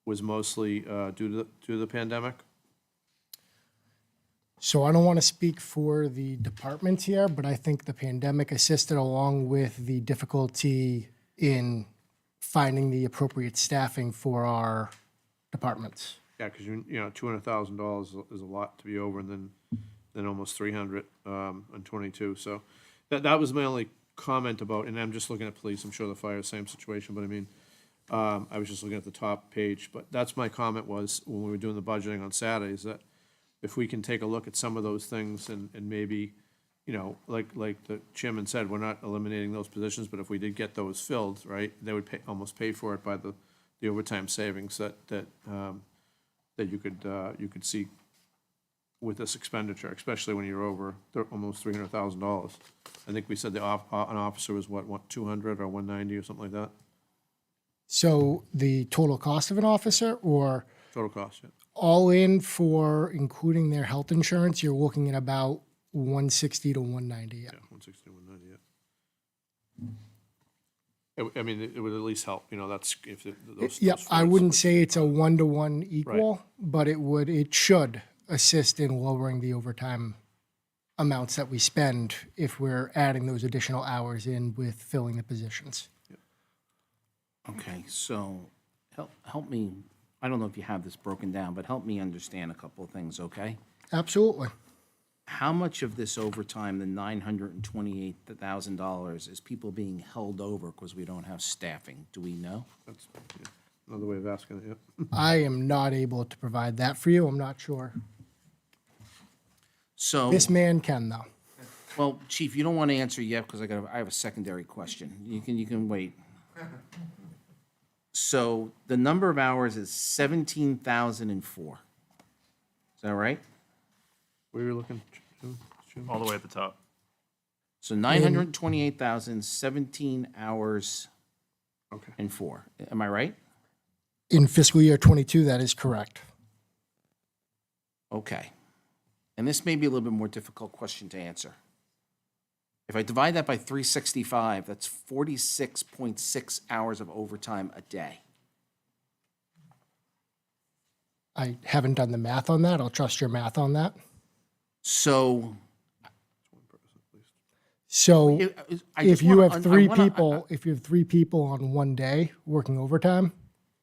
was mostly due to the pandemic? So I don't want to speak for the departments here, but I think the pandemic assisted along with the difficulty in finding the appropriate staffing for our departments. Yeah, because $200,000 is a lot to be over, and then almost 300 on 22. So that was my only comment about, and I'm just looking at police. I'm sure the fire, same situation, but I mean, I was just looking at the top page. But that's my comment was when we were doing the budgeting on Saturdays, that if we can take a look at some of those things and maybe, like the chairman said, we're not eliminating those positions, but if we did get those filled, right, they would almost pay for it by the overtime savings that you could see with this expenditure, especially when you're over almost $300,000. I think we said an officer was what 200 or 190 or something like that? So the total cost of an officer, or Total cost, yeah. all in for including their health insurance, you're looking at about 160 to 190. Yeah. 160 to 190, yeah. I mean, it would at least help, that's if those. Yep, those I funds- wouldn't say it's a 1-to-1 equal, but it should assist in lowering the overtime amounts that we spend if we're adding those additional hours in with filling the positions. Okay, so help me, I don't know if you have this broken down, but help me understand a couple of things, okay? Absolutely. How much of this overtime, the $928,000, is people being held over because we don't have staffing? Do we know? That's another way of asking it, yeah. I am not able to provide that for you. I'm not sure. So, This man can, though. well, Chief, you don't want to answer yet because I have a secondary question. You can wait. So the number of hours is 17,004. Is that right? Where are you looking, Jim? All the way at the top. So 928,000, 17 hours Okay. and 4. Am I right? In fiscal year 22, that is correct. Okay. And this may be a little bit more difficult question to answer. If I divide that by 365, that's 46.6 hours of overtime a day. I haven't done the math on that. I'll trust your math on that. So So I if just you wanna have I three wanna- people, if you have 3 people on one day working overtime,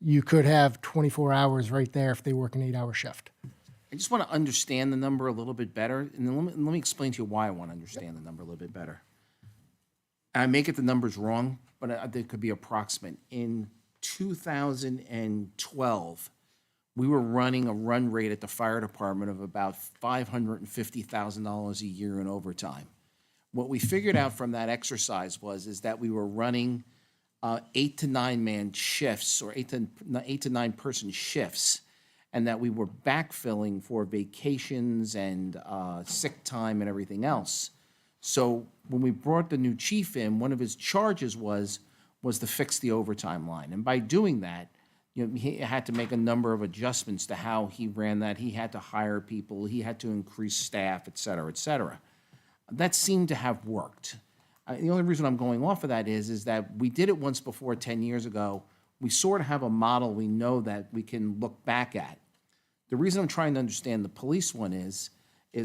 you could have 24 hours right there if they work an 8-hour shift. I just want to understand the number a little bit better, and then let me explain to you why I want to understand the number a little bit better. I may get the numbers wrong, but they could be approximate. In 2012, we were running a run rate at the fire department of about $550,000 a year in overtime. What we figured out from that exercise is that we were running 8 to 9 man shifts, or 8 to 9 person shifts, and that we were backfilling for vacations and sick time and everything else. So when we brought the new chief in, one of his charges was to fix the overtime line. And by doing that, he had to make a number of adjustments to how he ran that. He had to hire people, he had to increase staff, et cetera, et cetera. That seemed to have worked. The only reason I'm going off of that is that we did it once before 10 years ago. We sort of have a model we know that we can look back at. The reason I'm trying to understand the police one is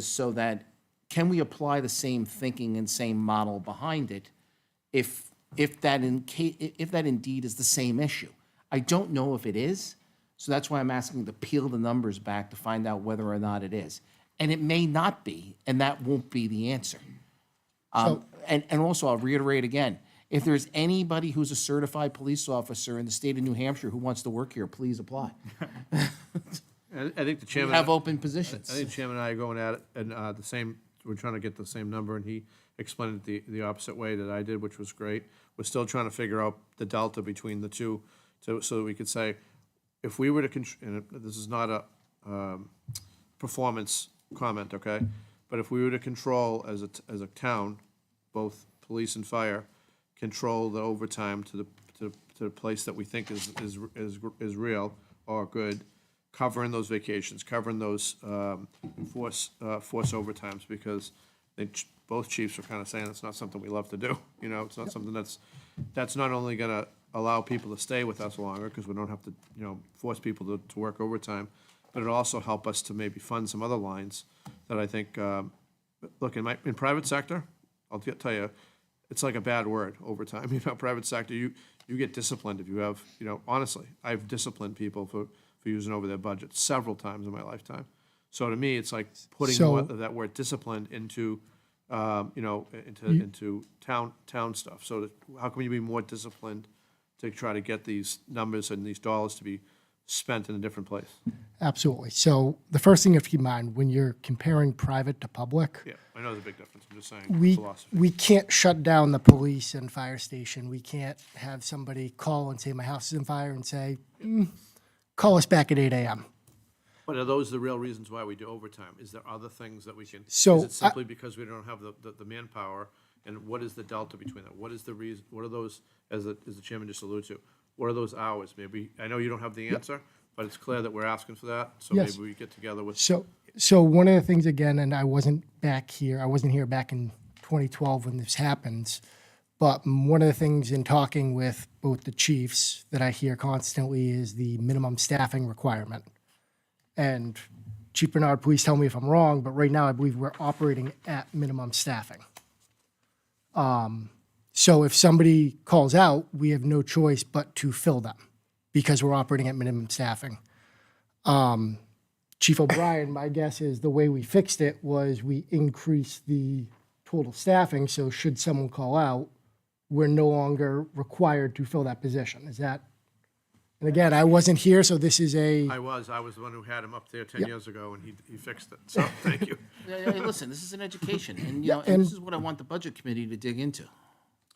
so that can we apply the same thinking and same model behind it if that indeed is the same issue? I don't know if it is, so that's why I'm asking to peel the numbers back to find out whether or not it is. And it may not be, and that won't be the answer. And also, I'll reiterate again, if there's anybody who's a certified police officer in the state of New Hampshire who wants to work here, please apply. I think the chairman. We have open positions. I think the chairman and I are going at it, and we're trying to get the same number, and he explained it the opposite way that I did, which was great. We're still trying to figure out the delta between the two, so that we could say, if we were to, and this is not a performance comment, okay? But if we were to control as a town, both police and fire, control the overtime to the place that we think is real or good, covering those vacations, covering those force overtimes, because both chiefs were kind of saying it's not something we love to do. You know, it's not something that's not only gonna allow people to stay with us longer, because we don't have to, you know, force people to work overtime, but it'll also help us to maybe fund some other lines that I think, look, in private sector, tell you, it's like a bad word, overtime. You know, private sector, you get disciplined if you have, you know, honestly, I've disciplined people for using over their budget several times in my lifetime. So to me, it's like putting So- that word disciplined into, you know, into town stuff. So how can we be more disciplined to try to get these numbers and these dollars to be spent in a different place? Absolutely. So the first thing you have to keep in mind when you're comparing private to public, Yeah, I know there's a big difference. I'm just saying we philosophy. we can't shut down the police and fire station. We can't have somebody call and say my house is on fire and say, call us back at 8 a.m. But are those the real reasons why we do overtime? Is there other things that we can? So, Is it simply because we don't have the manpower? And what is the delta between that? What is the reason, what are those, as the chairman just alluded to, what are those hours? Maybe, I know you don't have the answer, but it's clear that we're asking for that. So Yes. maybe we get together with. So one of the things, again, and I wasn't here back in 2012 when this happens, but one of the things in talking with both the chiefs that I hear constantly is the minimum staffing requirement. And Chief Bernard, please tell me if I'm wrong, but right now I believe we're operating at minimum staffing. So if somebody calls out, we have no choice but to fill them because we're operating at minimum staffing. Chief O'Brien, my guess is the way we fixed it was we increased the total staffing, so should someone call out, we're no longer required to fill that position. Is that, and again, I wasn't here, so this is I was the one who had him up there 10 years ago, and he fixed it. So, thank you. Hey, listen, this is an education, and, Yeah, you know, and this and- is what I want the budget committee to dig into.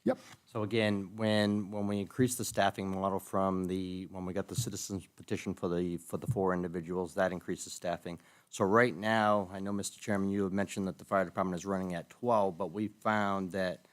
Yep. So again, when we increased the staffing model from when we got the citizens petition for the 4 individuals, that increases staffing. So right now, I know, Mr. Chairman, you have mentioned that the fire department is running at 12, but we found that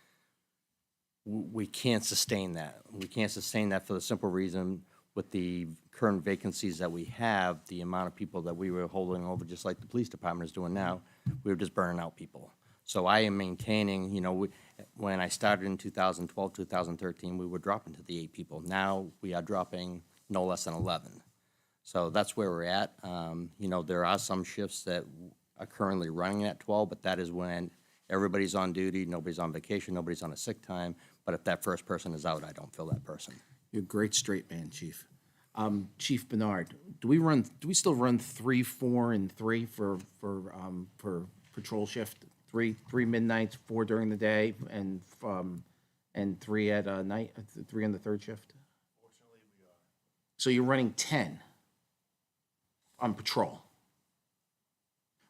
we can't sustain that. We can't sustain that for the simple reason with the current vacancies that we have, the amount of people that we were holding over, just like the police department is doing now, we were just burning out people. So I am maintaining, you know, when I started in 2012, 2013, we were dropping to the 8 people. Now we are dropping no less than 11. So that's where we're at. You know, there are some shifts that are currently running at 12, but that is when everybody's on duty, nobody's on vacation, nobody's on a sick time. But if that first person is out, I don't fill that person. You're a great straight man, Chief. Chief Bernard, do we still run 3, 4, and 3 for patrol shift? Three midnights, 4 during the day, and 3 at night, 3 on the third shift? Fortunately, we are. So you're running 10 on patrol?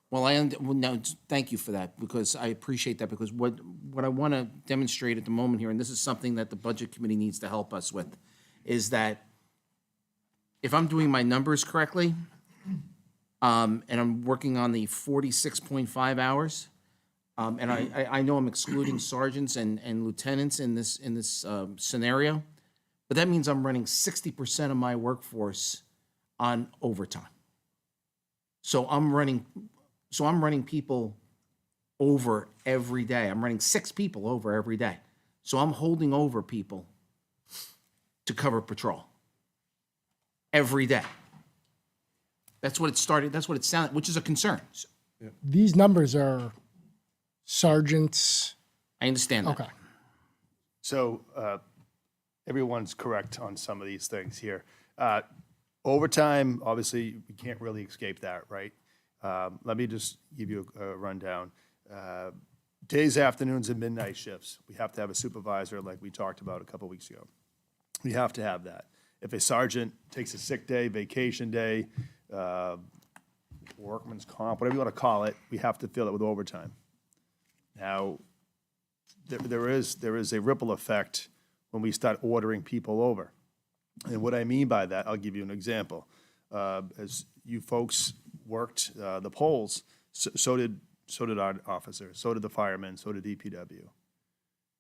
Well, no, thank you for that, because I appreciate that, because what I want to demonstrate at the moment here, and this is something that the Budget Committee needs to help us with, is that if I'm doing my numbers correctly, and I'm working on the 46.5 hours, and I know I'm excluding sergeants and lieutenants in this scenario, but that means I'm running 60% of my workforce on overtime. So I'm running people over every day. I'm running 6 people over every day. So I'm holding over people to cover patrol every day. That's what it started. That's what it sounded, which is a concern. These numbers are sergeants. I understand that. Okay. So everyone's correct on some of these things here. Overtime, obviously, we can't really escape that, right? Let me just give you a rundown. Days, afternoons, and midnight shifts, we have to have a supervisor like we talked about a couple weeks ago. We have to have that. If a sergeant takes a sick day, vacation day, workman's comp, whatever you want to call it, we have to fill it with overtime. Now, there is a ripple effect when we start ordering people over. And what I mean by that, I'll give you an example. As you folks worked the polls, so did our officers, so did the firemen, so did DPW.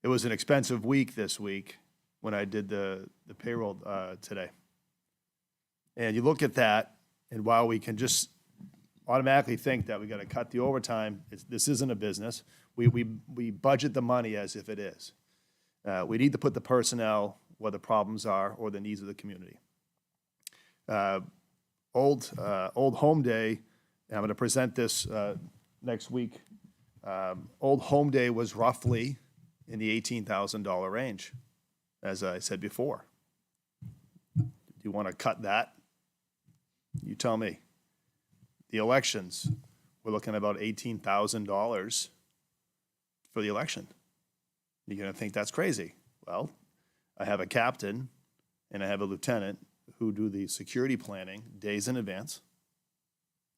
It was an expensive week this week when I did the payroll today. And you look at that, and while we can just automatically think that we got to cut the overtime. This isn't a business. We budget the money as if it is. We need to put the personnel where the problems are or the needs of the community. Old Home Day, and I'm going to present this next week. Old Home Day was roughly in the $18,000 range, as I said before. Do you want to cut that? You tell me. The elections, we're looking at about $18,000 for the election. You're going to think that's crazy. Well, I have a captain and I have a lieutenant who do the security planning days in advance,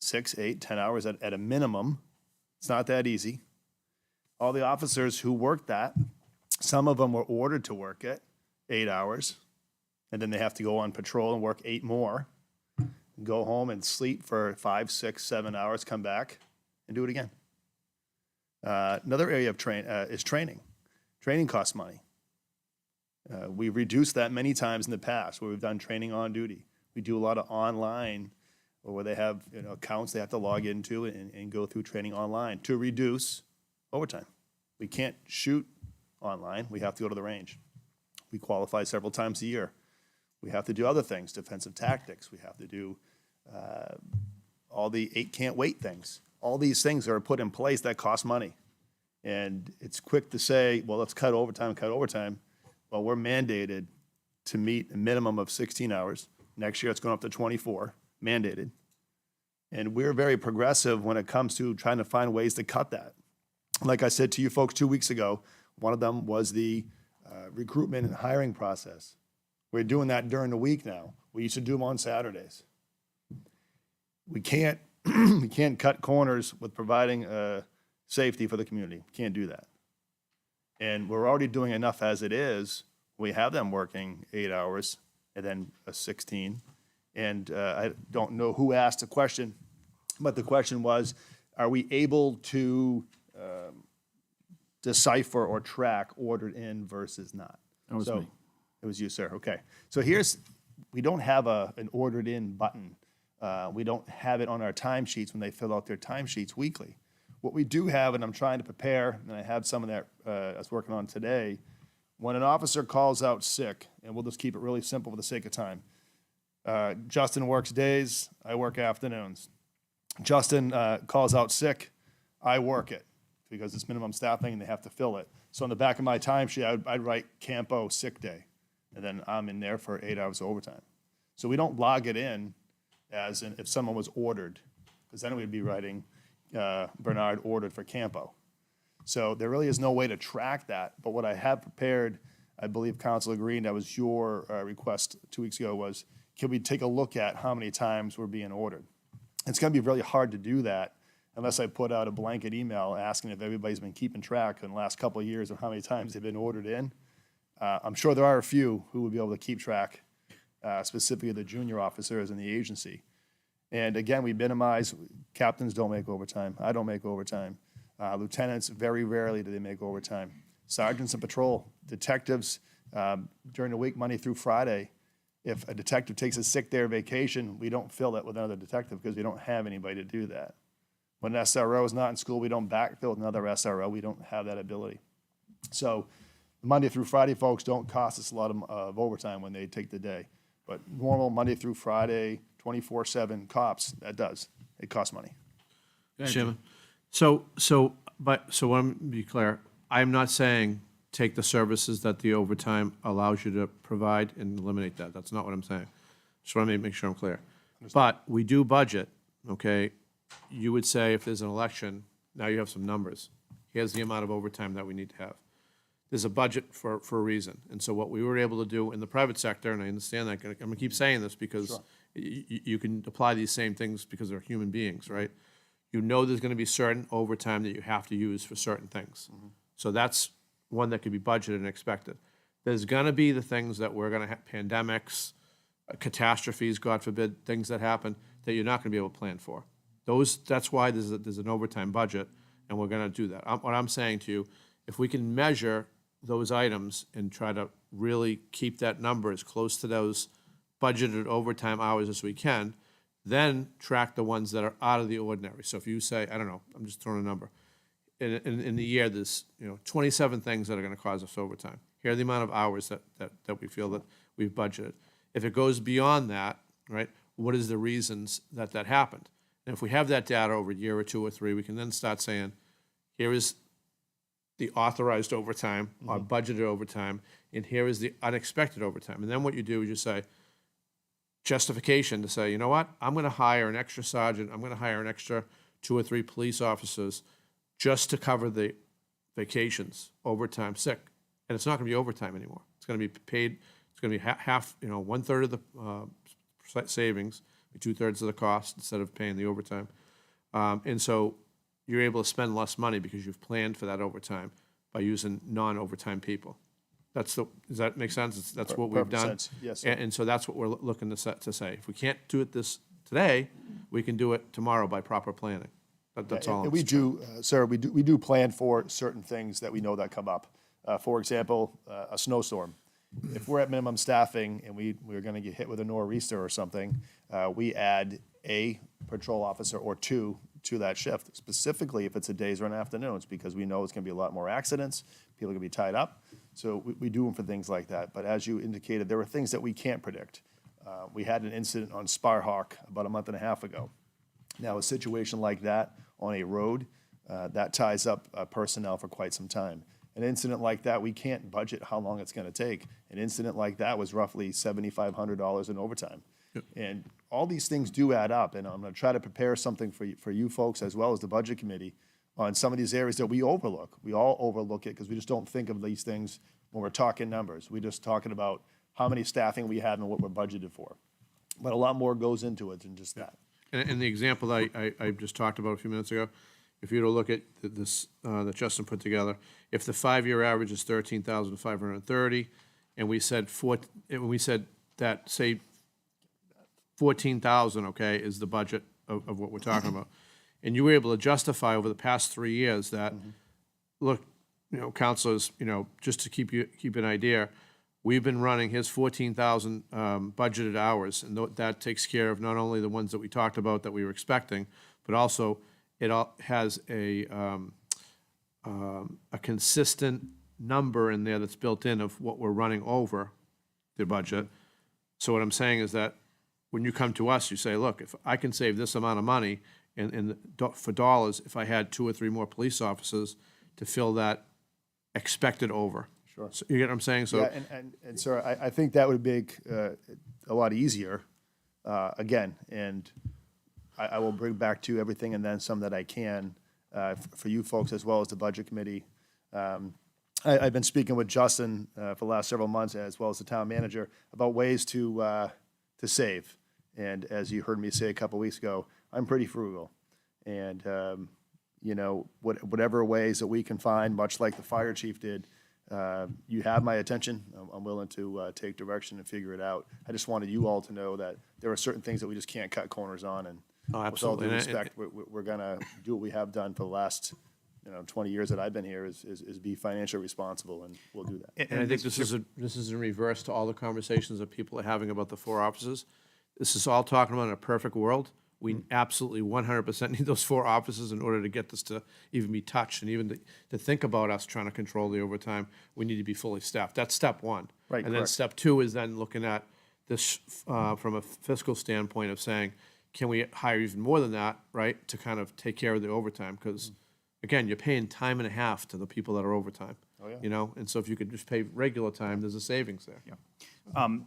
6, 8, 10 hours at a minimum. It's not that easy. All the officers who work that, some of them were ordered to work it 8 hours, and then they have to go on patrol and work 8 more, go home and sleep for 5, 6, 7 hours, come back and do it again. Another area of is training. Training costs money. We've reduced that many times in the past where we've done training on duty. We do a lot of online where they have accounts they have to log into and go through training online to reduce overtime. We can't shoot online. We have to go to the range. We qualify several times a year. We have to do other things, defensive tactics. We have to do all the 8 can't wait things. All these things are put in place that cost money. And it's quick to say, well, let's cut overtime. Well, we're mandated to meet a minimum of 16 hours. Next year, it's going up to 24, mandated. And we're very progressive when it comes to trying to find ways to cut that. Like I said to you folks 2 weeks ago, one of them was the recruitment and hiring process. We're doing that during the week now. We used to do them on Saturdays. We can't cut corners with providing safety for the community. Can't do that. And we're already doing enough as it is. We have them working 8 hours and then 16. And I don't know who asked the question, but the question was, are we able to decipher or track ordered in versus not? That was me. It was you, sir. Okay. So we don't have an ordered in button. We don't have it on our timesheets when they fill out their timesheets weekly. What we do have, and I'm trying to prepare, and I have some of that I was working on today, when an officer calls out sick, and we'll just keep it really simple for the sake of time. Justin works days, I work afternoons. Justin calls out sick, I work it because it's minimum staffing and they have to fill it. So on the back of my timesheet, I'd write Campo sick day, and then I'm in there for 8 hours of overtime. So we don't log it in as if someone was ordered, because then we'd be writing Bernard ordered for Campo. So there really is no way to track that. But what I have prepared, I believe Councilor Green, that was your request 2 weeks ago, was can we take a look at how many times we're being ordered? It's going to be really hard to do that unless I put out a blanket email asking if everybody's been keeping track in the last couple of years of how many times they've been ordered in. I'm sure there are a few who would be able to keep track, specifically the junior officers in the agency. And again, we minimize, captains don't make overtime. I don't make overtime. Lieutenants, very rarely do they make overtime. Sergeants and patrol, detectives, during the week, Monday through Friday, if a detective takes a sick day or vacation, we don't fill it with another detective because we don't have anybody to do that. When an SRO is not in school, we don't backfill with another SRO. We don't have that ability. So Monday through Friday, folks, don't cost us a lot of overtime when they take the day. But normal Monday through Friday, 24/7 cops, that does. It costs money. Chairman. So want to be clear, I'm not saying take the services that the overtime allows you to provide and eliminate that. That's not what I'm saying. Just want to make sure I'm clear. But we do budget, okay? You would say if there's an election, now you have some numbers. Here's the amount of overtime that we need to have. There's a budget for a reason. And so what we were able to do in the private sector, and I understand that, I'm going to keep saying this because you can apply these same things because they're human beings, right? You know there's going to be certain overtime that you have to use for certain things. So that's one that could be budgeted and expected. There's going to be the things that we're going to have, pandemics, catastrophes, God forbid, things that happen that you're not going to be able to plan for. That's why there's an overtime budget, and we're going to do that. What I'm saying to you, if we can measure those items and try to really keep that number as close to those budgeted overtime hours as we can, then track the ones that are out of the ordinary. So if you say, I don't know, I'm just throwing a number, in the year, there's, 27 things that are gonna cause us overtime. Here are the amount of hours that we feel that we've budgeted. If it goes beyond that, right, what is the reasons that happened? And if we have that data over a year or 2 or 3, we can then start saying, here is the authorized overtime, or budgeted overtime, and here is the unexpected overtime. And then what you do is you say, justification to say, you know what, I'm gonna hire an extra sergeant, I'm gonna hire an extra 2 or 3 police officers just to cover the vacations, overtime, sick. And it's not gonna be overtime anymore. It's gonna be paid, it's gonna be half, 1/3 of the savings, 2/3 of the cost instead of paying the overtime. And so you're able to spend less money because you've planned for that overtime by using non-overtime people. Does that make sense? That's what we've Perfect done. sense. Yes, sir. And so that's what we're looking to say. If we can't do it today, we can do it tomorrow by proper planning. That's all. And we do, sir, we do plan for certain things that we know that come up. For example, a snowstorm. If we're at minimum staffing and we're going to get hit with a nor'easter or something, we add a patrol officer or 2 to that shift, specifically if it's a days or an afternoons, because we know it's going to be a lot more accidents, people are going to be tied up. So we do them for things like that. But as you indicated, there are things that we can't predict. We had an incident on Sparhawk about a month and a half ago. Now, a situation like that on a road, that ties up personnel for quite some time. An incident like that, we can't budget how long it's going to take. An incident like that was roughly $7,500 in overtime. And all these things do add up, and I'm going to try to prepare something for you folks as well as the Budget Committee on some of these areas that we overlook. We all overlook it because we just don't think of these things when we're talking numbers. We're just talking about how many staffing we have and what we're budgeted for. But a lot more goes into it than just that. And the example that I just talked about a few minutes ago, if you were to look at this that Justin put together, if the 5-year average is 13,530, and we said that, say, 14,000, okay, is the budget of what we're talking about, and you were able to justify over the past 3 years that, look, counselors, just to keep an idea, we've been running his 14,000 budgeted hours, and that takes care of not only the ones that we talked about that we were expecting, but also it has a consistent number in there that's built in of what we're running over the budget. So what I'm saying is that when you come to us, you say, look, if I can save this amount of money for dollars, if I had 2 or 3 more police officers to fill that expected over. Sure. So you get what I'm saying? So Yeah, and sir, I think that would make a lot easier, again, and I will bring back to you everything and then some that I can for you folks as well as the Budget Committee. I've been speaking with Justin for the last several months, as well as the town manager, about ways to save. And as you heard me say a couple weeks ago, I'm pretty frugal. And, whatever ways that we can find, much like the fire chief did, you have my attention. I'm willing to take direction and figure it out. I just wanted you all to know that there are certain things that we just can't cut corners on. And with all absolutely. due respect, we're going to do what we have done for the last 20 years that I've been here is be financially responsible, and we'll do that. And I think this is in reverse to all the conversations that people are having about the 4 offices. This is all talking about in a perfect world. We absolutely 100% need those 4 offices in order to get this to even be touched, and even to think about us trying to control the overtime, we need to be fully staffed. That's step 1. Right, And then correct. step 2 is then looking at this from a fiscal standpoint of saying, can we hire even more than that, right, to kind of take care of the overtime? Because, again, you're paying time and a half to the people that are overtime. Oh, yeah. And so if you could just pay regular time, there's a savings there. Yeah.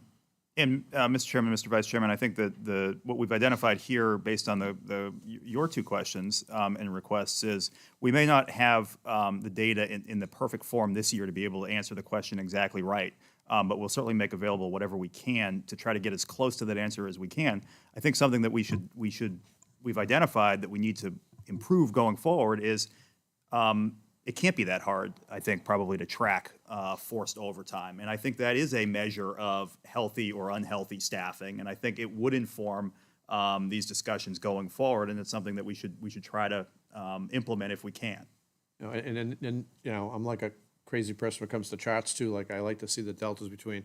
And Mr. Chairman, Mr. Vice Chairman, I think that what we've identified here, based on your 2 questions and requests, is we may not have the data in the perfect form this year to be able to answer the question exactly right, but we'll certainly make available whatever we can to try to get as close to that answer as we can. I think something that we've identified that we need to improve going forward is it can't be that hard, I think, probably to track forced overtime. And I think that is a measure of healthy or unhealthy staffing. And I think it would inform these discussions going forward. And it's something that we should try to implement if we can. And then, I'm like a crazy person when it comes to charts too. Like, I like to see the deltas between,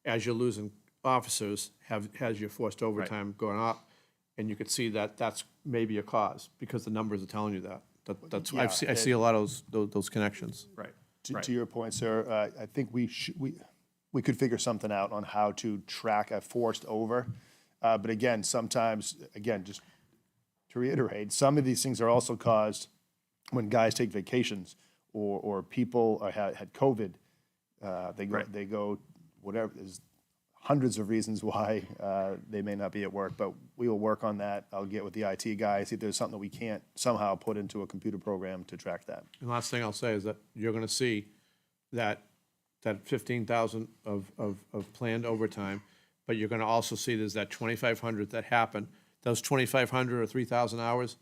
as you're losing officers, has your forced overtime going up. and you could see that that's maybe a cause, because the numbers are telling you that. That's, Yeah, I see a lot of those connections. Right. To your point, sir, I think we could figure something out on how to track a forced over. But again, sometimes, just to reiterate, some of these things are also caused when guys take vacations or people had COVID. They go, whatever, there's hundreds of reasons why they may not be at work, but we will work on that. I'll get with the IT guys, see if there's something that we can't somehow put into a computer program to track that. And last thing I'll say is that you're gonna see that 15,000 of planned overtime, but you're gonna also see there's that 2,500 that happen. Those 2,500 or 3,000 hours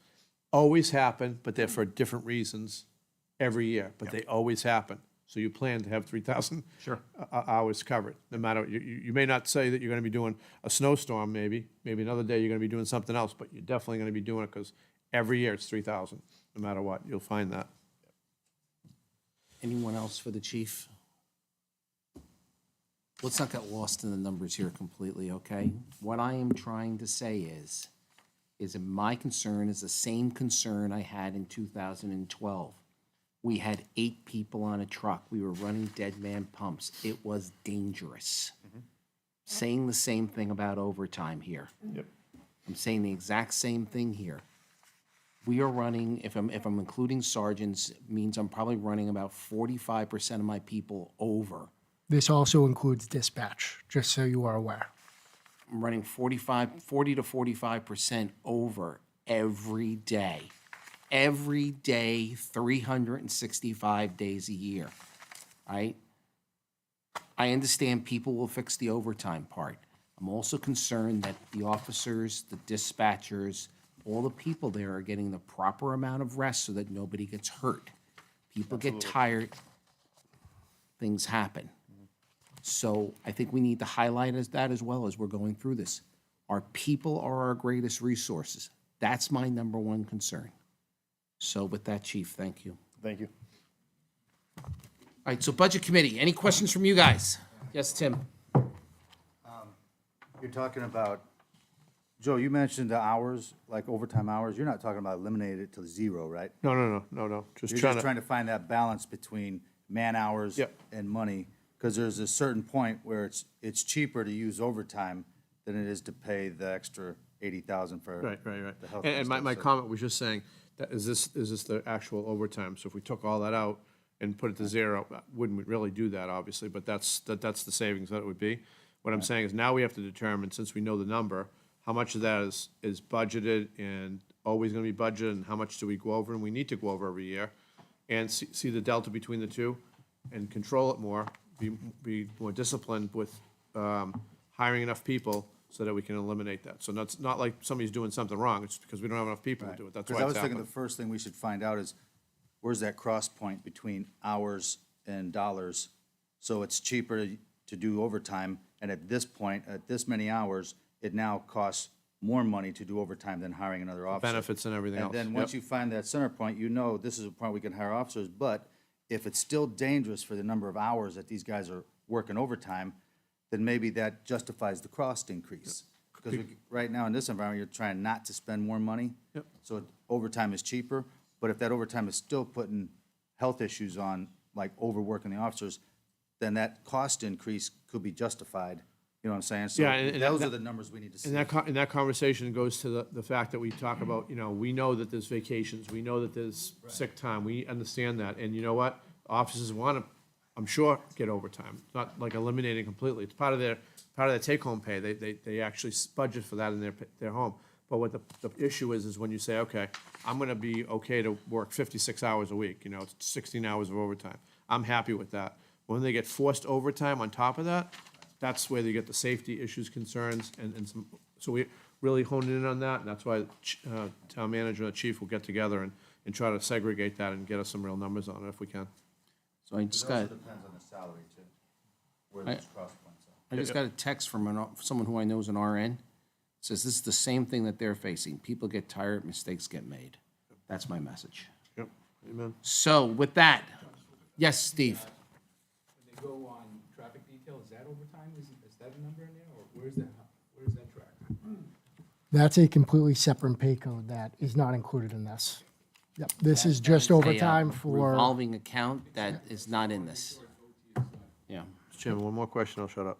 always happen, but they're for different reasons every year, but they always happen. So you plan to have 3,000 hours covered, no matter, you may not say that you're gonna be doing a snowstorm, maybe another day you're gonna be doing something else, but you're definitely gonna be doing it, because every year it's 3,000, no matter what, you'll find that. Anyone else for the chief? Let's not get lost in the numbers here completely, okay? What I am trying to say is that my concern is the same concern I had in 2012. We had 8 people on a truck. We were running dead man pumps. It was dangerous. Saying the same thing about overtime here. Yep. I'm saying the exact same thing here. We are running, if I'm including sergeants, it means I'm probably running about 45% of my people over. This also includes dispatch, just so you are aware. I'm running 40 to 45% over every day. Every day, 365 days a year, right? I understand people will fix the overtime part. I'm also concerned that the officers, the dispatchers, all the people there are getting the proper amount of rest so that nobody gets hurt. People get tired, things happen. So I think we need to highlight that as well as we're going through this. Our people are our greatest resources. That's my number one concern. So with that, Chief, thank you. Thank you. All right, so Budget Committee, any questions from you guys? Yes, Tim? You're talking about, Joe, you mentioned the hours, like overtime hours. You're not talking about eliminating it to 0, right? No. You're just trying to find that balance between man hours and money, because there's a certain point where it's cheaper to use overtime than it is to pay the extra 80,000 for Right. the health. And my stuff. So- comment was just saying, that is this the actual overtime? So if we took all that out and put it to 0, wouldn't we really do that, obviously, but that's the savings that it would be. What I'm saying is now we have to determine, since we know the number, how much of that is budgeted and always gonna be budgeted, and how much do we go over, and we need to go over every year, and see the delta between the two, and control it more, be more disciplined with hiring enough people so that we can eliminate that. So it's not like somebody's doing something wrong, it's because we don't have enough people to do it, that's why Because I it's was thinking happening. the first thing we should find out is, where's that cross point between hours and dollars? So it's cheaper to do overtime, and at this point, at this many hours, it now costs more money to do overtime than hiring another officer. Benefits and everything else. And then once you find that center point, you know this is a point we can hire officers, but if it's still dangerous for the number of hours that these guys are working overtime, then maybe that justifies the cost increase. Because right now in this environment, you're trying not to spend more money. Yep. So overtime is cheaper, but if that overtime is still putting health issues on, like overworking the officers, then that cost increase could be justified. You know what I'm saying? So Yeah, and those are the numbers we need to see. And that conversation goes to the fact that we talk about, we know that there's vacations, we know that there's sick time, we understand that, and you know what? Officers want to, I'm sure, get overtime, not like eliminating completely. It's part of their take-home pay. They actually budget for that in their home. But what the issue is when you say, okay, I'm going to be okay to work 56 hours a week, it's 16 hours of overtime. I'm happy with that. When they get forced overtime on top of that, that's where they get the safety issues, concerns, and some, so we really honed in on that, and that's why town manager and the chief will get together and try to segregate that and get us some real numbers on it if we can. So I just got. It also depends on the salary too, where those cross points are. I just got a text from someone who I know is an RN. It says this is the same thing that they're facing. People get tired, mistakes get made. That's my message. Yep, amen. So with that, yes, Steve. When they go on traffic detail, is that overtime? Is that a number in there, or where's that track? That's a completely separate pay code that is not included in this. Yep, this is just overtime for, Revolving account that is not in this. Yeah. Mr. Chairman, one more question, I'll shut up.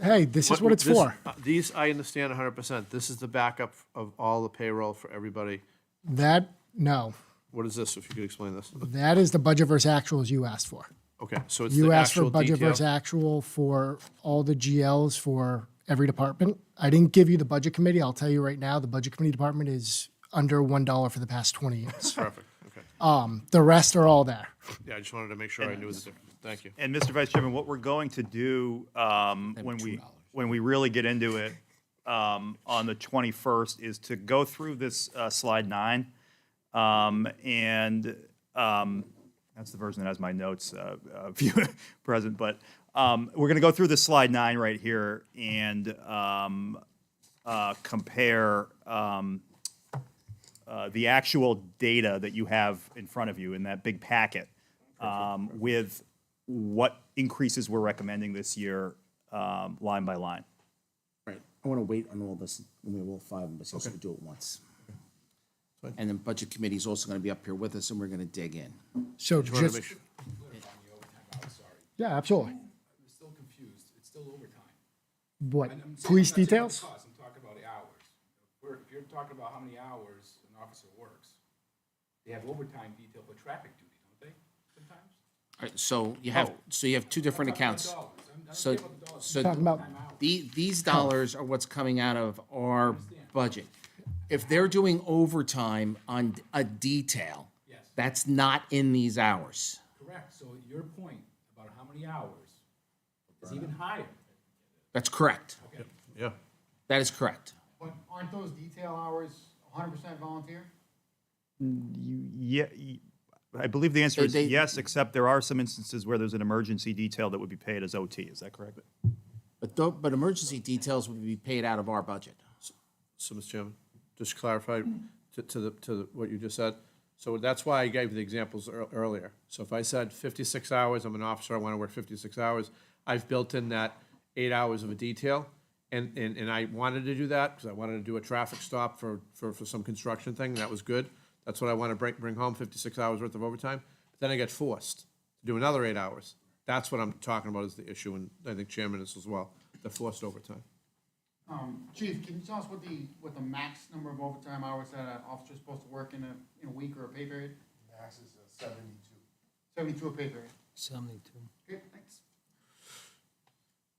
hey, this is what it's this- for. These, I understand 100%. This is the backup of all the payroll for everybody. That, no, What is this, if you could explain this? that is the budget versus actuals you asked for. Okay, so it's You the asked for actual budget detail? versus actual for all the GLs for every department. I didn't give you the budget committee. I'll tell you right now, the budget committee department is under $1 for the past 20 years. Perfect, okay. The rest are all there. Yeah, I just wanted to make sure I knew the difference. Thank you. And Mr. Vice Chairman, what we're going to do when we really get into it on the 21st is to go through this slide 9. That's the version that has my notes present. But we're going to go through this slide 9 right here and compare the actual data that you have in front of you in that big packet with what increases we're recommending this year, line by line. Right. I want to wait on all this, when we have all 5 of us, so we do it once. And then Budget Committee is also going to be up here with us, and we're going to dig in. So Just wanted to just, make sure. yeah, absolutely. I'm still confused. It's still overtime. What, And I'm saying- police I'm not saying details? the cost, I'm talking about the hours. If you're talking about how many hours an officer works, they have overtime detail for traffic duty, don't they, sometimes? All right, so you have 2 different accounts. So, Talking about, these dollars are what's coming out of our budget. If they're doing overtime on a detail, that's not in these hours. Correct, so your point about how many hours is even higher. That's correct. Yeah. That is correct. But aren't those detail hours 100% volunteer? Yeah, I believe the answer is They- yes, except there are some instances where there's an emergency detail that would be paid as OT. Is that correct? But emergency details would be paid out of our budget. So, Mr. Chairman, just clarify to what you just said. So that's why I gave the examples earlier. So if I said 56 hours, I'm an officer, I want to work 56 hours, I've built in that 8 hours of a detail. And I wanted to do that because I wanted to do a traffic stop for some construction thing. That was good. That's what I want to bring home, 56 hours worth of overtime. But then I get forced to do another 8 hours. That's what I'm talking about is the issue, and I think Chairman is as well, the forced overtime. Chief, can you tell us what the max number of overtime hours that an officer is supposed to work in a week or a pay period? Max is 72. 72 a pay period. 72. Okay, thanks.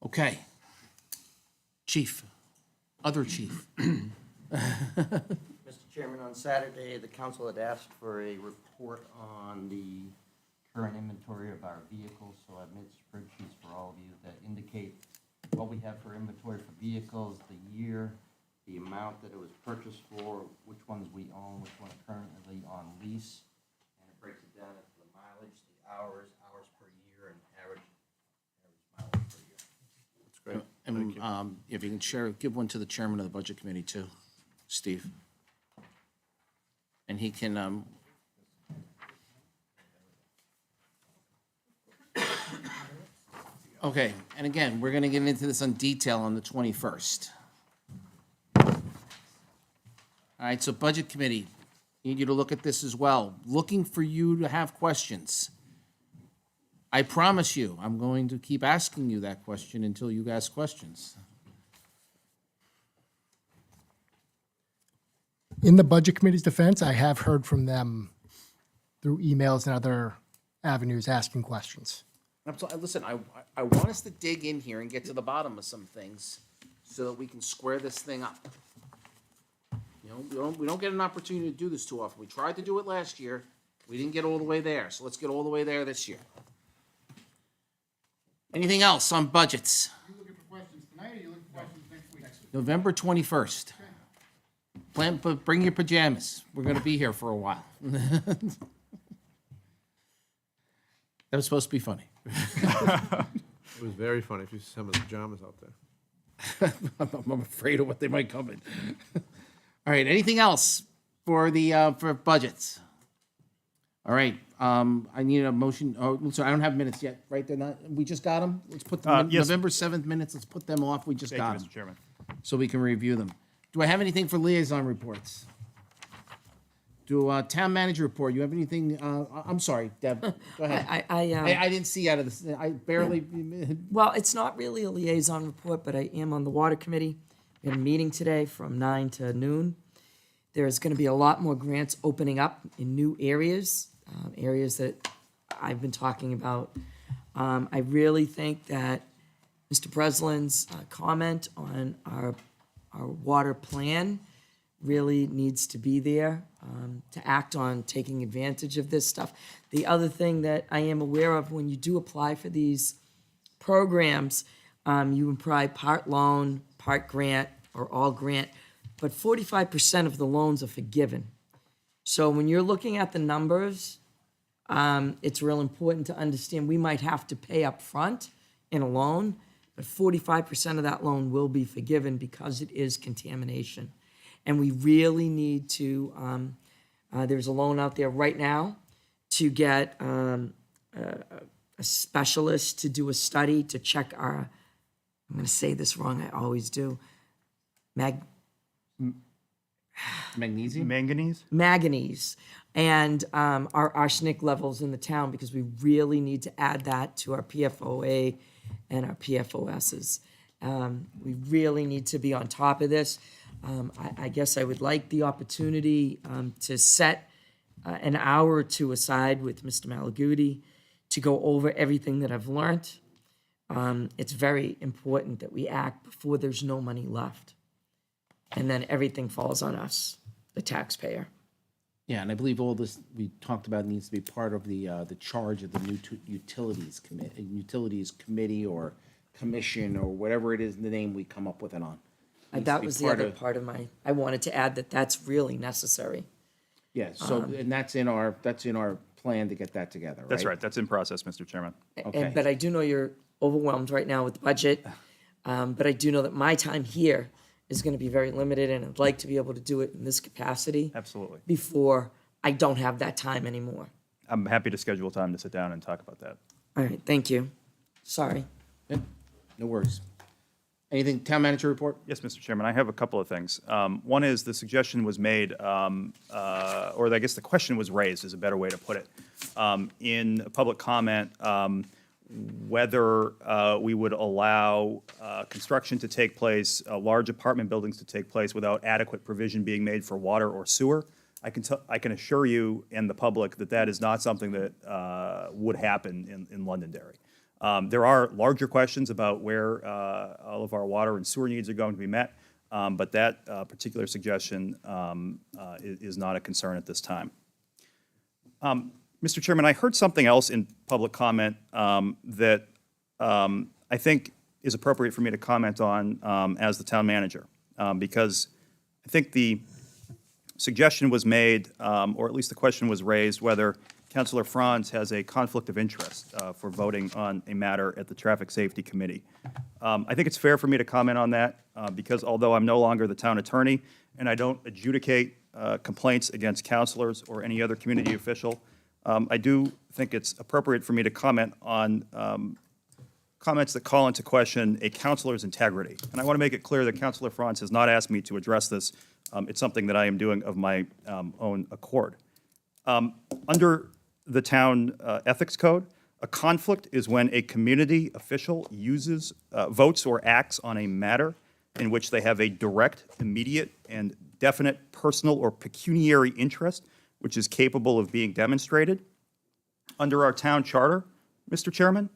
Okay. Chief, other chief. Mr. Chairman, on Saturday, the council had asked for a report on the current inventory of our vehicles, so I've made spreadsheets for all of you that indicate what we have for inventory for vehicles, the year, the amount that it was purchased for, which ones we own, which ones are currently on lease, and it breaks it down into the mileage, the hours per year, and average mileage per year. That's great. And if you can give one to the chairman of the Budget Committee too, Steve. And he can, okay, and again, we're gonna get into this on detail on the 21st. All right, so Budget Committee, need you to look at this as well. Looking for you to have questions. I promise you, I'm going to keep asking you that question until you ask questions. in the budget committee's defense, I have heard from them through emails and other avenues asking questions. Listen, I want us to dig in here and get to the bottom of some things so that we can square this thing up. You know, we don't get an opportunity to do this too often. We tried to do it last year. We didn't get all the way there, so let's get all the way there this year. Anything else on budgets? You looking for questions tonight, or you looking for questions next week? November 21st. Bring your pajamas. We're going to be here for a while. That was supposed to be funny. It was very funny if you see some of the pajamas out there. I'm afraid of what they might come in. All right, anything else for the, for budgets? All right, I need a motion, oh, sorry, I don't have minutes yet, right? They're not, we just got them? Let's put them, Yes. November 7th minutes, let's put them off, we just Thank got you, them. Mr. Chairman. So we can review them. Do I have anything for liaison reports? Town manager report, you have anything, I'm sorry, Deb, go ahead. I didn't see out of this, I barely, Well, it's not really a liaison report, but I am on the water committee. We had a meeting today from 9 to noon. There's going to be a lot more grants opening up in new areas, areas that I've been talking about. I really think that Mr. Breslin's comment on our water plan really needs to be there to act on taking advantage of this stuff. The other thing that I am aware of, when you do apply for these programs, you apply part loan, part grant, or all grant, but 45% of the loans are forgiven. So when you're looking at the numbers, it's real important to understand we might have to pay up front in a loan, but 45% of that loan will be forgiven because it is contamination. And we really need to, there's a loan out there right now to get a specialist to do a study to check our, I'm going to say this wrong, I always do, magnesium? Manganese and our arsenic levels in the town, because we really need to add that to our PFOA and our PFOSs. We really need to be on top of this. I guess I would like the opportunity to set an hour or two aside with Mr. Malaguti to go over everything that I've learned. It's very important that we act before there's no money left. And then everything falls on us, the taxpayer. Yeah, and I believe all this we talked about needs to be part of the charge of the new utilities committee or commission or whatever it is, the name we come up with it on. That was the other part of my, I wanted to add that that's really necessary. Yeah, so, and that's in our plan to get that together, right? That's right. That's in process, Mr. Chairman. Okay. But I do know you're overwhelmed right now with the budget. But I do know that my time here is going to be very limited, and I'd like to be able to do it in this capacity. Absolutely. Before I don't have that time anymore. I'm happy to schedule time to sit down and talk about that. All right, thank you. Sorry. No worries. Anything, town manager report? Yes, Mr. Chairman, I have a couple of things. One is the suggestion was made, or I guess the question was raised, is a better way to put it, in a public comment, whether we would allow construction to take place, large apartment buildings to take place without adequate provision being made for water or sewer. I can assure you and the public that that is not something that would happen in Londonderry. There are larger questions about where all of our water and sewer needs are going to be met, but that particular suggestion is not a concern at this time. Mr. Chairman, I heard something else in public comment that I think is appropriate for me to comment on as the town manager, because I think the suggestion was made, or at least the question was raised, whether Councilor Franz has a conflict of interest for voting on a matter at the Traffic Safety Committee. I think it's fair for me to comment on that because although I'm no longer the town attorney and I don't adjudicate complaints against councilors or any other community official, I do think it's appropriate for me to comment on comments that call into question a councilor's integrity. And I want to make it clear that Councilor Franz has not asked me to address this. It's something that I am doing of my own accord. Under the town ethics code, a conflict is when a community official uses, votes or acts on a matter in which they have a direct, immediate, and definite personal or pecuniary interest, which is capable of being demonstrated. Under our town charter, Mr. Chairman,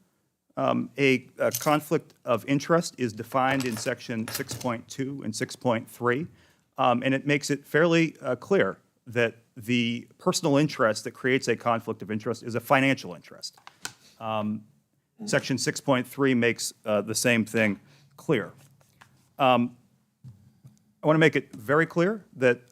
a conflict of interest is defined in section 6.2 and 6.3, and it makes it fairly clear that the personal interest that creates a conflict of interest is a financial interest. Section 6.3 makes the same thing clear. I want to make it very clear that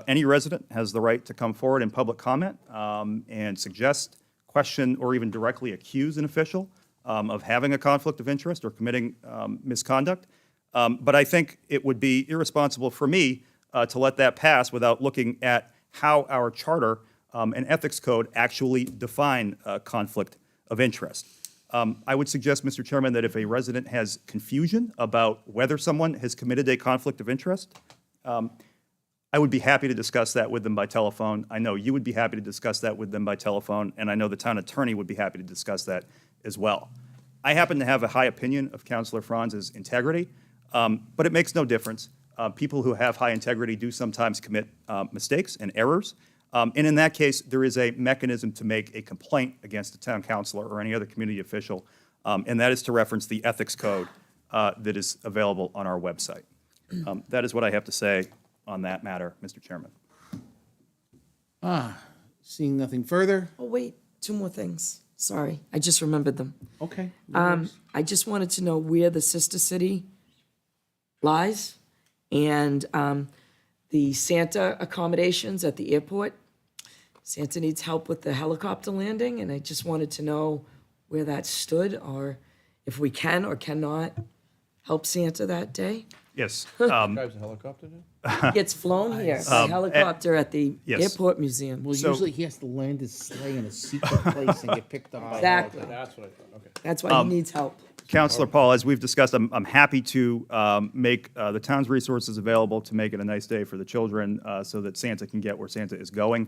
any resident has the right to come forward in public comment and suggest, question, or even directly accuse an official of having a conflict of interest or committing misconduct. But I think it would be irresponsible for me to let that pass without looking at how our charter and ethics code actually define conflict of interest. I would suggest, Mr. Chairman, that if a resident has confusion about whether someone has committed a conflict of interest, I would be happy to discuss that with them by telephone. I know you would be happy to discuss that with them by telephone, and I know the town attorney would be happy to discuss that as well. I happen to have a high opinion of Councilor Franz's integrity, but it makes no difference. People who have high integrity do sometimes commit mistakes and errors. And in that case, there is a mechanism to make a complaint against a town councilor or any other community official, and that is to reference the ethics code that is available on our website. That is what I have to say on that matter, Mr. Chairman. Seeing nothing further? Oh, wait, two more things. Sorry, I just remembered them. Okay. I just wanted to know where the sister city lies and the Santa accommodations at the airport. Santa needs help with the helicopter landing, and I just wanted to know where that stood, or if we can or cannot help Santa that day. Yes. Drives a helicopter now? He gets flown here by helicopter at the yes. airport museum. Well, So- usually he has to land his sleigh in a secret place and get picked up by. Exactly. That's what I thought, okay. That's why he needs help. Councilor Paul, as we've discussed, I'm happy to make the town's resources available to make it a nice day for the children so that Santa can get where Santa is going.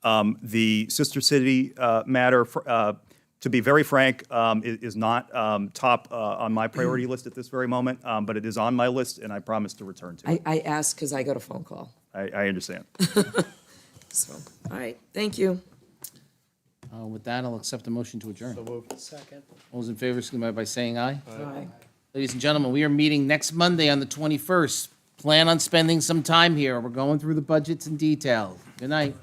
The Sister City matter, to be very frank, is not top on my priority list at this very moment, but it is on my list, and I promise to return to it. I asked because I got a phone call. I understand. So, all right, thank you. With that, I'll accept a motion to adjourn. Second. All those in favor, signify by saying aye. Aye. Ladies and gentlemen, we are meeting next Monday on the 21st. Plan on spending some time here. We're going through the budgets in detail. Good night.